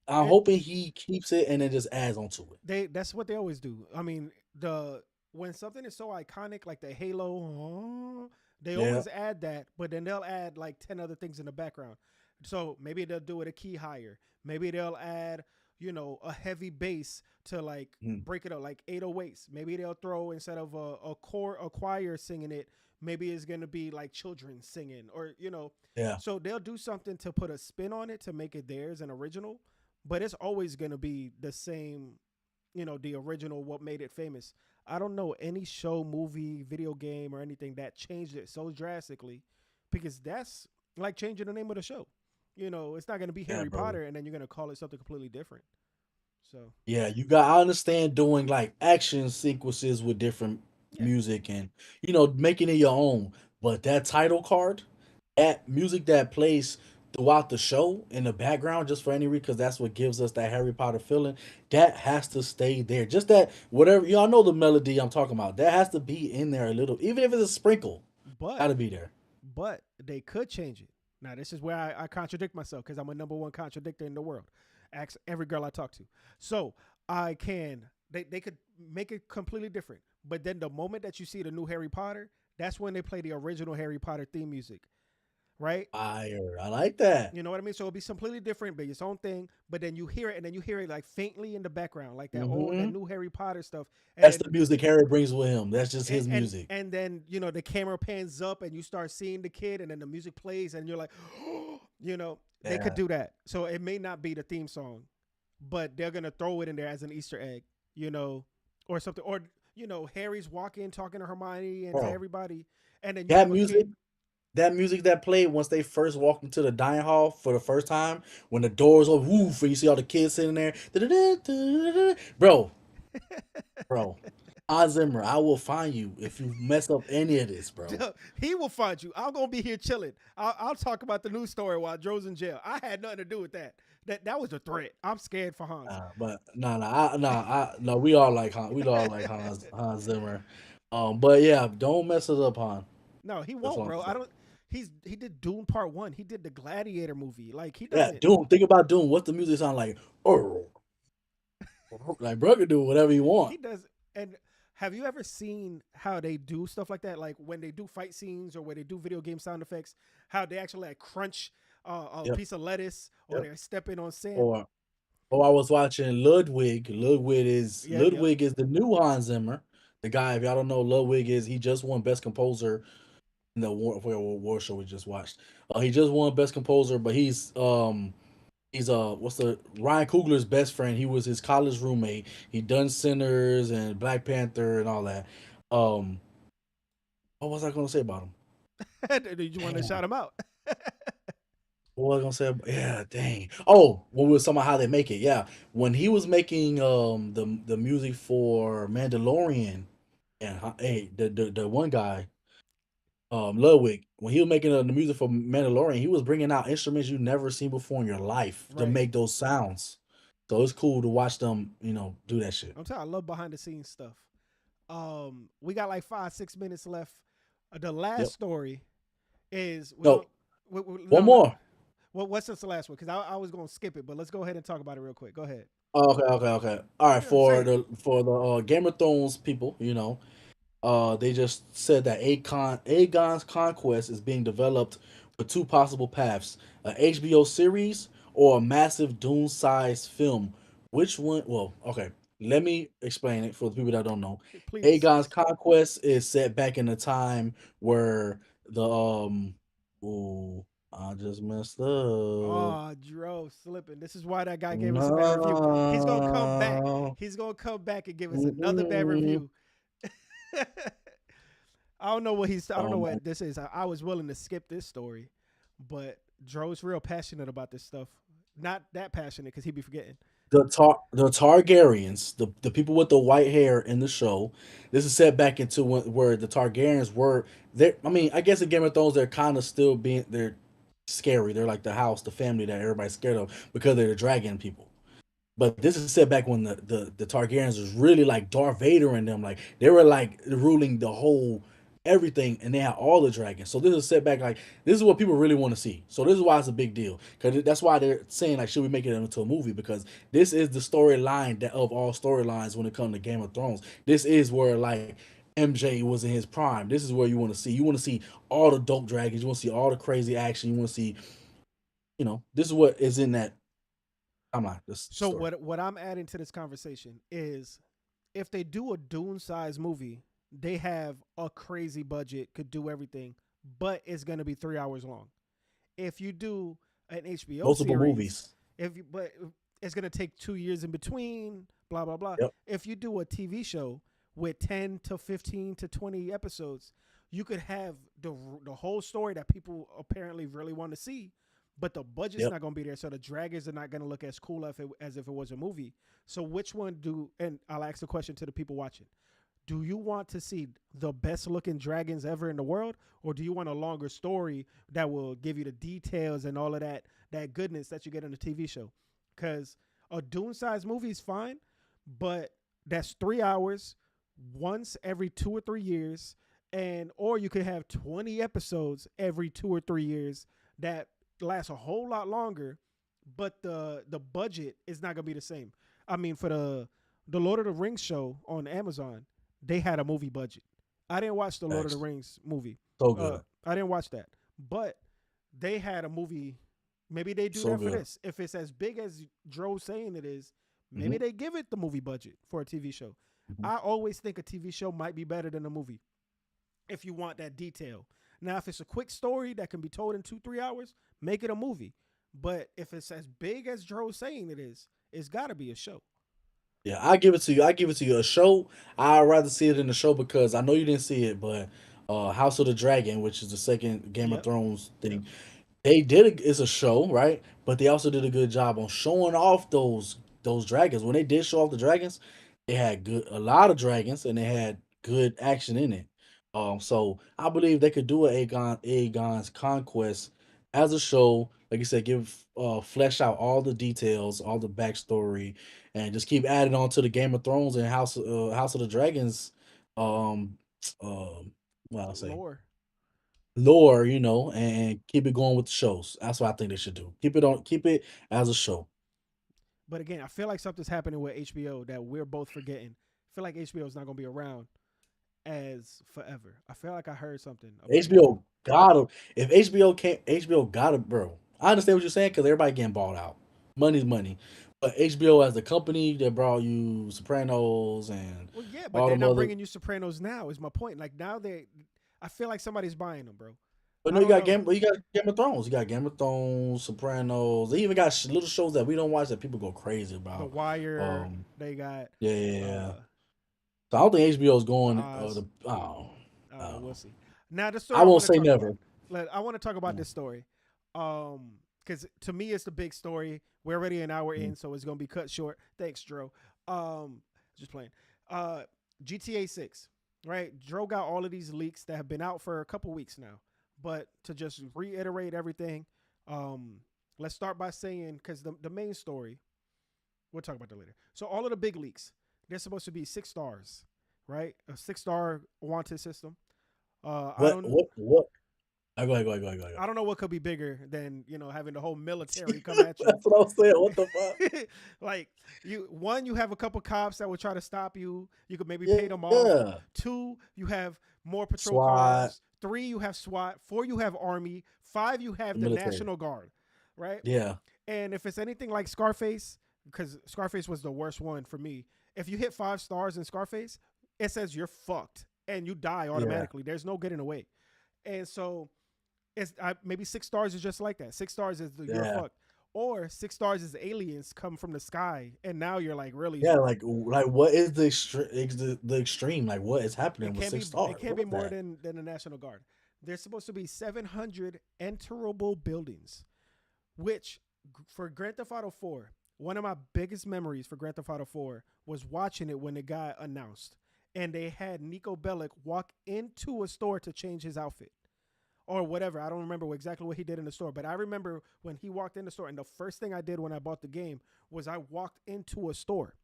I'm And hoping he keeps it and then just adds onto it. that's what they always do. I mean, the when something is so iconic like the Halo, they Yeah. always add that, but then they'll add like 10 other things in the background. So maybe they'll do it a key higher. Maybe they'll add, a heavy bass to like Mhm. break it up, like 808s. Maybe they'll throw instead of a choir singing it, maybe it's gonna be like children singing, or. Yeah. So they'll do something to put a spin on it to make it theirs and original, but it's always gonna be the same, the original, what made it famous. I don't know any show, movie, video game, or anything that changed it so drastically, because that's like changing the name of the show. It's not gonna be Yeah, Harry bro. Potter, and then you're gonna call it something completely different. So Yeah, I understand doing like action sequences with different yeah, music and making it your own. But that title card, that music that plays throughout the show in the background just for any reason, because that's what gives us that Harry Potter feeling, that has to stay there. Just that whatever y'all know the melody I'm talking about, that has to be in there a little, even if it's a sprinkle, but gotta be there. but they could change it. Now this is where I contradict myself because I'm a number one contradictor in the world. Ask every girl I talk to. So I can they could make it completely different. But then the moment that you see the new Harry Potter, that's when they play the original Harry Potter theme music, right? Fire. I like that. You know what I mean? So it'll be completely different, but its own thing. But then you hear it, and then you hear it like faintly in the background, like that Hmm. new Harry Potter stuff. And That's then the music Harry brings with him. That's just and his and, music. and then the camera pans up, and you start seeing the kid, and then the music plays, and you're like, they could Yeah. do that. So it may not be the theme song, but they're gonna throw it in there as an Easter egg, or something, or Harry's walking, talking to Hermione and to Bro, everybody, and then you that have a music kid. that music that played once they first walked into the dining hall for the first time, when the doors open, woof, and you see all the kids sitting there, bro, bro. Hans Zimmer, I will find you if you mess up any of this, bro. He will find you. I'm gonna be here chilling. I'll talk about the news story while Joe's in jail. I had nothing to do with that. That was a threat. I'm scared for Hans. But no, we all like Hans Zimmer. But yeah, don't mess it up, Han. No, he That's won't, all I'm bro. I saying. don't. He did Doom Part One. He did the Gladiator movie. Like he Yeah, doesn't. Doom. Think about Doom. What's the music sound like? Oh, like bro can do whatever you want. He does. And have you ever seen how they do stuff like that? Like when they do fight scenes or when they do video game sound effects, how they actually like crunch a Yep, piece of lettuce or yep. they're stepping on sand. Or I was watching Ludwig. Yep, yep. Ludwig is the new Hans Zimmer. The guy, if y'all don't know, Ludwig is he just won Best Composer in the war show we just watched. He just won Best Composer, but he's what's the Ryan Coogler's best friend. He was his college roommate. He done Sinners and Black Panther and all that. Um, what was I gonna say about him? Did you want to Damn. shout him out? What was I gonna say? Yeah, dang. Oh, when we were talking about how they make it. Yeah, when he was making the music for Mandalorian and hey the one guy Ludwig, when he was making the music for Mandalorian, he was bringing out instruments you never seen before in your life to Right. make those sounds. So it's cool to watch them, do that shit. I'm telling you, I love behind the scenes stuff. We got like 5 6 minutes left. The last Yep. story is we're No, going. one No, no. more. What's this the last one? Because I was going to skip it, but let's go ahead and talk about it real quick. Go ahead. Okay. All right, Yeah, say it. for the Game of Thrones people, they just said that Aegon's Conquest is being developed with two possible paths: a HBO series or a massive Dune-sized film. Which one? Well, okay, let me explain it for the people that don't know. Please. Aegon's Conquest is set back in the time where the ooh, I just messed up. Oh, Dro slipping. This is why that guy gave us a bad review. He's gonna come back. No. He's gonna come back and give us another bad Mm-mm. review. I don't know what he's. I don't Oh know my what this is. I was willing to skip this story, but Dro's real passionate about this stuff. Not that passionate because he be forgetting. the Targaryens, the people with the white hair in the show. This is set back into where the Targaryens were. They, I mean, I guess in Game of Thrones they're kind of still being they're scary. They're like the house, the family that everybody's scared of because they're the dragon people. But this is set back when the Targaryens was really like Darth Vader and them. Like they were like ruling the whole everything and they had all the dragons. So this is set back like this is what people really want to see. So this is why it's a big deal. Because that's why they're saying like should we make it into a movie? Because this is the storyline that of all storylines when it comes to Game of Thrones. This is where like MJ was in his prime. This is where you want to see. You want to see all the dope dragons. You want to see all the crazy action. You want to see, this is what is in that timeline, this So story. what I'm adding to this conversation is if they do a Dune size movie, they have a crazy budget, could do everything, but it's gonna be 3 hours long. If you do an HBO Multiple series, movies. if you but it's gonna take 2 years in between, blah blah blah. Yep. If you do a TV show with 10 to 15 to 20 episodes, you could have the whole story that people apparently really want to see, but the budget's Yep. not gonna be there, so the dragons are not gonna look as cool as if it was a movie. So which one do? And I'll ask the question to the people watching: do you want to see the best looking dragons ever in the world, or do you want a longer story that will give you the details and all of that goodness that you get in a TV show? Because a Dune size movie is fine, but that's 3 hours once every 2 or 3 years, and or you could have 20 episodes every 2 or 3 years that last a whole lot longer, but the budget is not gonna be the same. I mean, for the Lord of the Rings show on Amazon, they had a movie budget. I didn't watch the Lord of the Facts. Rings movie. So good. I didn't watch that, but they had a movie. Maybe they do So that for good. this. If it's as big as Dro's saying it is, maybe Hmm. they give it the movie budget for a TV show. Hmm. I always think a TV show might be better than a movie if you want that detail. Now, if it's a quick story that can be told in 2 3 hours, make it a movie. But if it's as big as Dro's saying it is, it's got to be a show. Yeah, I give it to you. I give it to you. A show, I'd rather see it in the show because I know you didn't see it, but House of the Dragon, which is the second Game of Yep. Thrones Yep. thing, they did it's a show, right? But they also did a good job on showing off those dragons. When they did show off the dragons, it had a lot of dragons, and it had good action in it. So I believe they could do a Aegon's Conquest as a show. Like you said, give flesh out all the details, all the backstory, and just keep adding on to the Game of Thrones and House of the Dragons. Um, what I'll say Lore. lore, and keep it going with the shows. That's what I think they should do. Keep it as a show. But again, I feel like something's happening with HBO that we're both forgetting. I feel like HBO is not going to be around as forever. I feel like I heard something about that. HBO got him. If HBO can't, HBO got him, bro. I understand what you're saying because everybody getting bought out. Money's money. But HBO as the company that brought you Sopranos and Well, yeah, but all they're them not other. bringing you Sopranos now. Is my point. Like now I feel like somebody's buying them, bro. But I no, you don't got know. Game of Thrones. You got Game of Thrones, Sopranos. They even got little shows that we don't watch that people go crazy The about. Wire. Um, They got yeah, yeah, yeah. uh So I don't think HBO is the going. Oz. I I don't know. don't We'll know. see. Now the story I I won't want to say talk about. never. I want to talk about Mm, this story. Because to me it's the big story. We're already an hour mm. in, so it's gonna be cut short. Thanks, Dro. Um, just playing. Uh, GTA 6. Right, Dro got all of these leaks that have been out for a couple weeks now. But to just reiterate everything, um, let's start by saying because the main story, we'll talk about that later. So all of the big leaks, they're supposed to be 6 stars, right? A 6 star wanted system. I What? don't What? What? Go ahead. Go ahead. Go ahead. Go ahead. I don't know what could be bigger than having the whole military come at you. That's what I'm saying. What the fuck? Like you have a couple cops that will try to stop you. You could maybe pay them off. Yeah. Two, you have more patrol SWAT, cars. Three, you have SWAT. Four, you have Army. Five, you have the military. National Guard, right? Yeah. And if it's anything like Scarface, because Scarface was the worst one for me, if you hit 5 stars in Scarface, it says you're fucked and you die Yeah. automatically. There's no getting away. And so maybe 6 stars is just like that. 6 stars is you're Yeah. fucked, or 6 stars is aliens come from the sky, and now you're like really Yeah. screwed. Like what is the extreme? Like what is happening with six It stars? can't What be is more that? than the National Guard. There's supposed to be 700 enterable buildings, which for Grand Theft Auto 4, one of my biggest memories for Grand Theft Auto 4 was watching it when it got announced, and they had Nico Bellic walk into a store to change his outfit or whatever. I don't remember exactly what he did in the store, but I remember when he walked in the store, and the first thing I did when I bought the game was I walked into a store,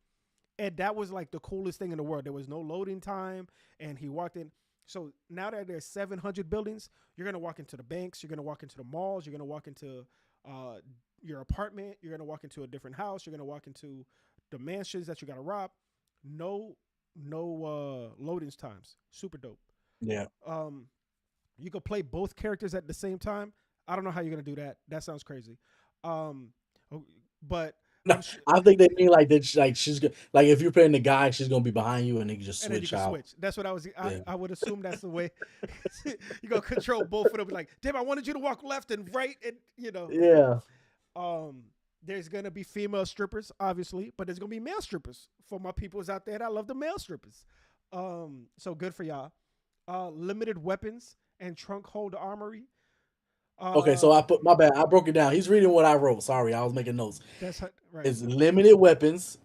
and that was like the coolest thing in the world. There was no loading time, and he walked in. So now that there's 700 buildings, you're gonna walk into the banks, you're gonna walk into the malls, you're gonna walk into uh, your apartment, you're gonna walk into a different house, you're gonna walk into the mansions that you gotta rob. No, no loading times. Super dope. Yeah. Um, you could play both characters at the same time. I don't know how you're gonna do that. That sounds crazy. Um, but No, I think they mean like that. Like like if you're playing the guy, she's gonna be behind you, and they can just and then you switch can out. switch. That's what I was. Yeah. I would assume that's the way you gonna control both of them. Like, damn, I wanted you to walk left and right, and Yeah. um, there's gonna be female strippers, obviously, but there's gonna be male strippers for my peoples out there. I love the male strippers. So good for y'all. Limited weapons and trunk hold armory. Okay, so Uh, I put my bad. I broke it down. He's reading what I wrote. Sorry, I was making notes. right. It's limited weapons,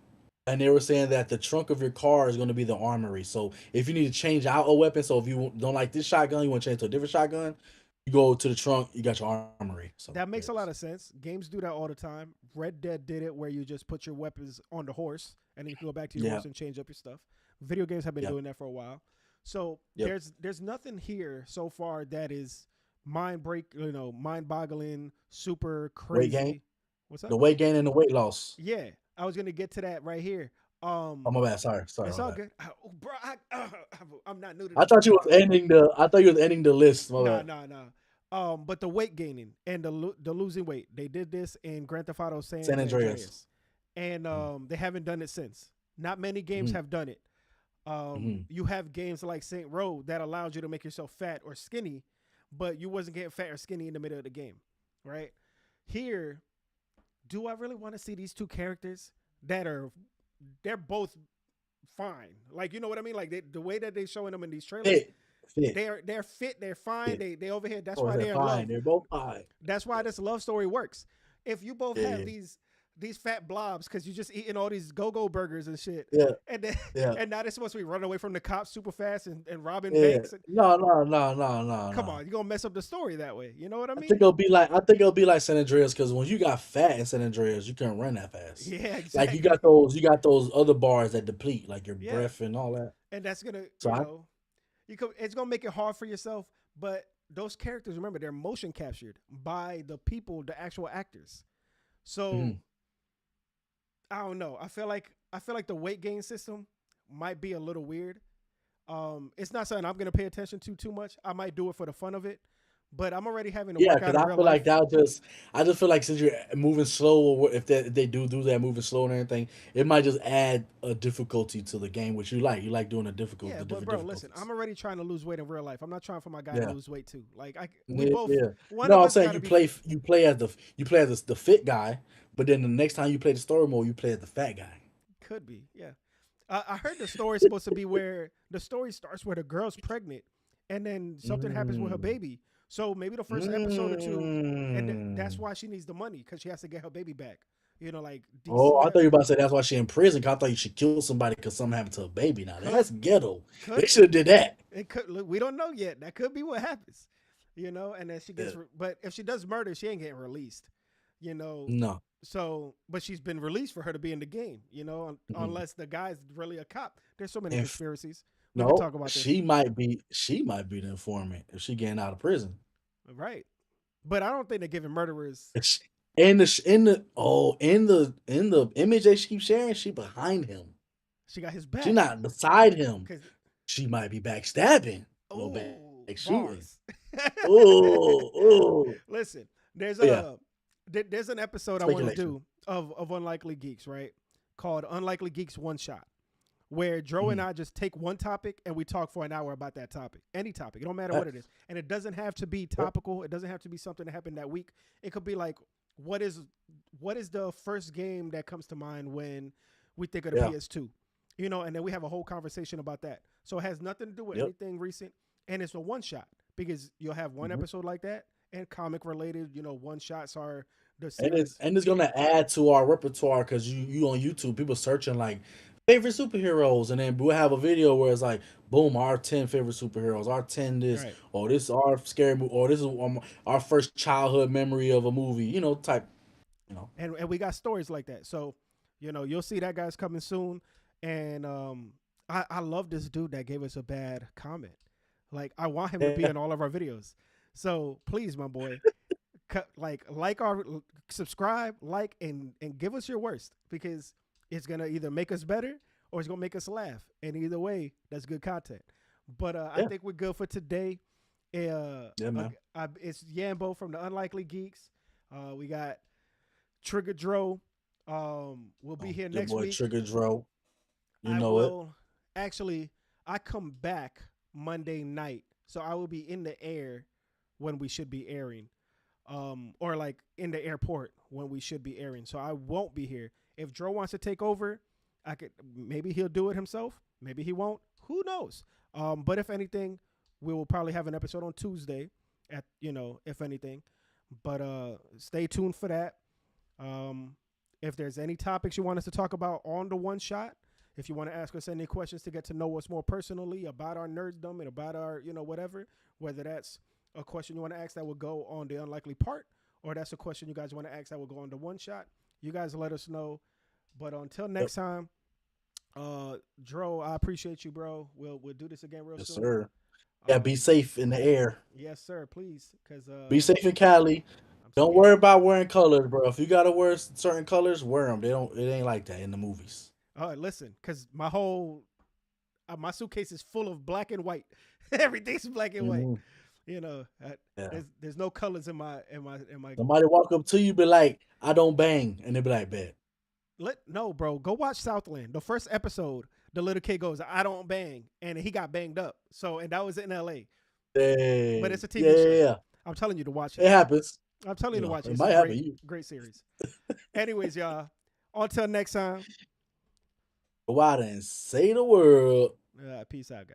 and they were saying that the trunk of your car is going to be the armory. So if you need to change out a weapon, so if you don't like this shotgun, you want to change to a different shotgun, you go to the trunk. You got your armory. So That there makes it a lot is. of sense. Games do that all the time. Red Dead did it where you just put your weapons on the horse and then you can go back to your Yeah. horse and change up your stuff. Video games have been Yep. doing that for a while. So Yep. there's nothing here so far that is mind boggling, super Weight gain, crazy. What's the up? weight gain and the weight loss. Yeah, I was gonna get to that right here. Oh my bad. Sorry. Sorry It's about all that. good, bro. I'm not new to I this thought you game. was ending the. I thought you was ending the list. My Nah, bad. nah, nah. But the weight gaining and the losing weight, they did this in Grand Theft Auto San San Andreas. Andreas, and they haven't done it since. Not many games Mm-hmm. have done it. Mm-hmm. You have games like Saint Row that allows you to make yourself fat or skinny, but you wasn't getting fat or skinny in the middle of the game, right? Here, do I really want to see these two characters that they're both fine? Like you know what I mean? Like the way that they showing them in these trailers, Fit. Fit. they're fit, they're fine, Fit. they over here. That's Oh, why they're they're in fine. love. They're both fine. That's why Yeah. this love story works. If you both have Yeah. these these fat blobs because you're just eating all these go-go burgers and shit. Yeah, And then, yeah, and now they're supposed to be running away from the cops super fast and robbing yeah. banks. No, no, no, no, no, Come no. on, you're gonna mess up the story that way. You know what I I think mean? it'll be like San Andreas because when you got fat in San Andreas, you can't run that fast. Yeah, Like exactly. you got those other bars that deplete, like your Yeah, breath and all that. and that's gonna, So I it's gonna make it hard for yourself. But those characters, remember, they're motion captured by the people, the actual actors. So mhm. I don't know. I feel like the weight gain system might be a little weird. It's not something I'm gonna pay attention to too much. I might do it for the fun of it, but I'm already having to Yeah, work out because in I real feel like life. that just I just feel like since you're moving slow, or if they do that moving slow and everything, it might just add a difficulty to the game, which you like. You like doing Yeah, the but different bro, listen, difficulties. I'm already trying to lose weight in real life. I'm not trying for my guy to Yeah. lose weight too. Like we Yeah, both, yeah. one of No, I'm us saying got to be fit. you play as the fit guy, but then the next time you play the story mode, you play as the fat guy. Could be, yeah. I heard the story is supposed to be where the story starts where the girl's pregnant, and then something happens with her Mm. baby. So maybe the first episode or two, and that's Mm. why she needs the money because she has to get her baby back. Like Oh, DC I has thought you were about to say that's why she in prison. 'Cause I thought you should kill somebody because something happened to a baby. Now could that's ghetto. They could should have did that. it could look, we don't know yet. That could be what happens. And then she Yeah. gets, but if she does murder, she ain't getting released. You know, No. so but she's been released for her to be in the game. Mhm. Unless the guy's really a cop. There's so many And f- conspiracies. We could no, talk about this, she might be the informant if she getting out of prison. right? But I don't think they're giving murderers. And she- In the image that she keeps sharing, she behind him. She got his She back not beside him. because She might be backstabbing. No back oh shooting. bars. Oh, oh. Listen, there's But yeah, a there's an episode I want to speculation. do of Unlikely Geeks, right? Called Unlikely Geeks One Shot, where Dro and Mhm. I just take one topic and we talk for an hour about that topic. Any topic. It don't matter what it Facts. is. And it doesn't have to be Yep. topical. It doesn't have to be something that happened that week. It could be like what is what is the first game that comes to mind when we think of the Yeah. PS2? And then we have a whole conversation about that. So it has nothing to do with Yep. anything recent and it's a one shot because you'll have one Mhm. episode like that and comic related, one shots are the series. And it's gonna add to our repertoire because you on YouTube, people searching like favorite superheroes, and then we'll have a video where it's like, boom, our 10 favorite superheroes, our 10 this, Right. or this is our scary movie, or this is our first childhood memory of a movie, type, you know. And we got stories like that. So, you'll see that guy's coming soon. And I love this dude that gave us a bad comment. Like I want him to be Yeah, in all of our videos. So please, my boy, like our subscribe, and give us your worst because it's gonna either make us better or it's gonna make us laugh. And either way, that's good content. But I yeah, think we're good for today. yeah, man. It's Yambo from the Unlikely Geeks. We got Trigger Dro. We'll be here Your next boy week. Trigger Dro, you I know it. will actually. I come back Monday night, so I will be in the air when we should be airing, or like in the airport when we should be airing. So I won't be here. If Dro wants to take over, I could maybe he'll do it himself. Maybe he won't. Who knows? But if anything, we will probably have an episode on Tuesday. If anything, but stay tuned for that. Um, if there's any topics you want us to talk about on the one shot, if you want to ask us any questions to get to know us more personally about our nerddom and about our, whatever, whether that's a question you want to ask that will go on the unlikely part, or that's a question you guys want to ask that will go on the one shot, you guys let us know. But until Yep. next time, Dro, I appreciate you, bro. We'll do this again real Yes, soon. sir. Yeah, be Um, safe in the air. yes, sir, please, because Be safe in Cali. I'm Don't scared. worry about wearing colors, bro. If you gotta wear certain colors, wear them. They don't. It ain't like that in the movies. All right, listen, because my suitcase is full of black and white. Everything's black and white. Mhm. Yeah. There's no colors in my. Somebody walk up to you, be like, "I don't bang," and they be like, "Bet." No, bro, go watch Southland. The first episode, the little kid goes, "I don't bang," and he got banged up. And that was in L.A. But Hey, it's a yeah, TV yeah, show. yeah. I'm telling you to watch it. It happens. I'm telling you to watch it. It It's a might happen. great, You great series. Anyways, y'all. Until next time. go out and say the word. Peace out, guys.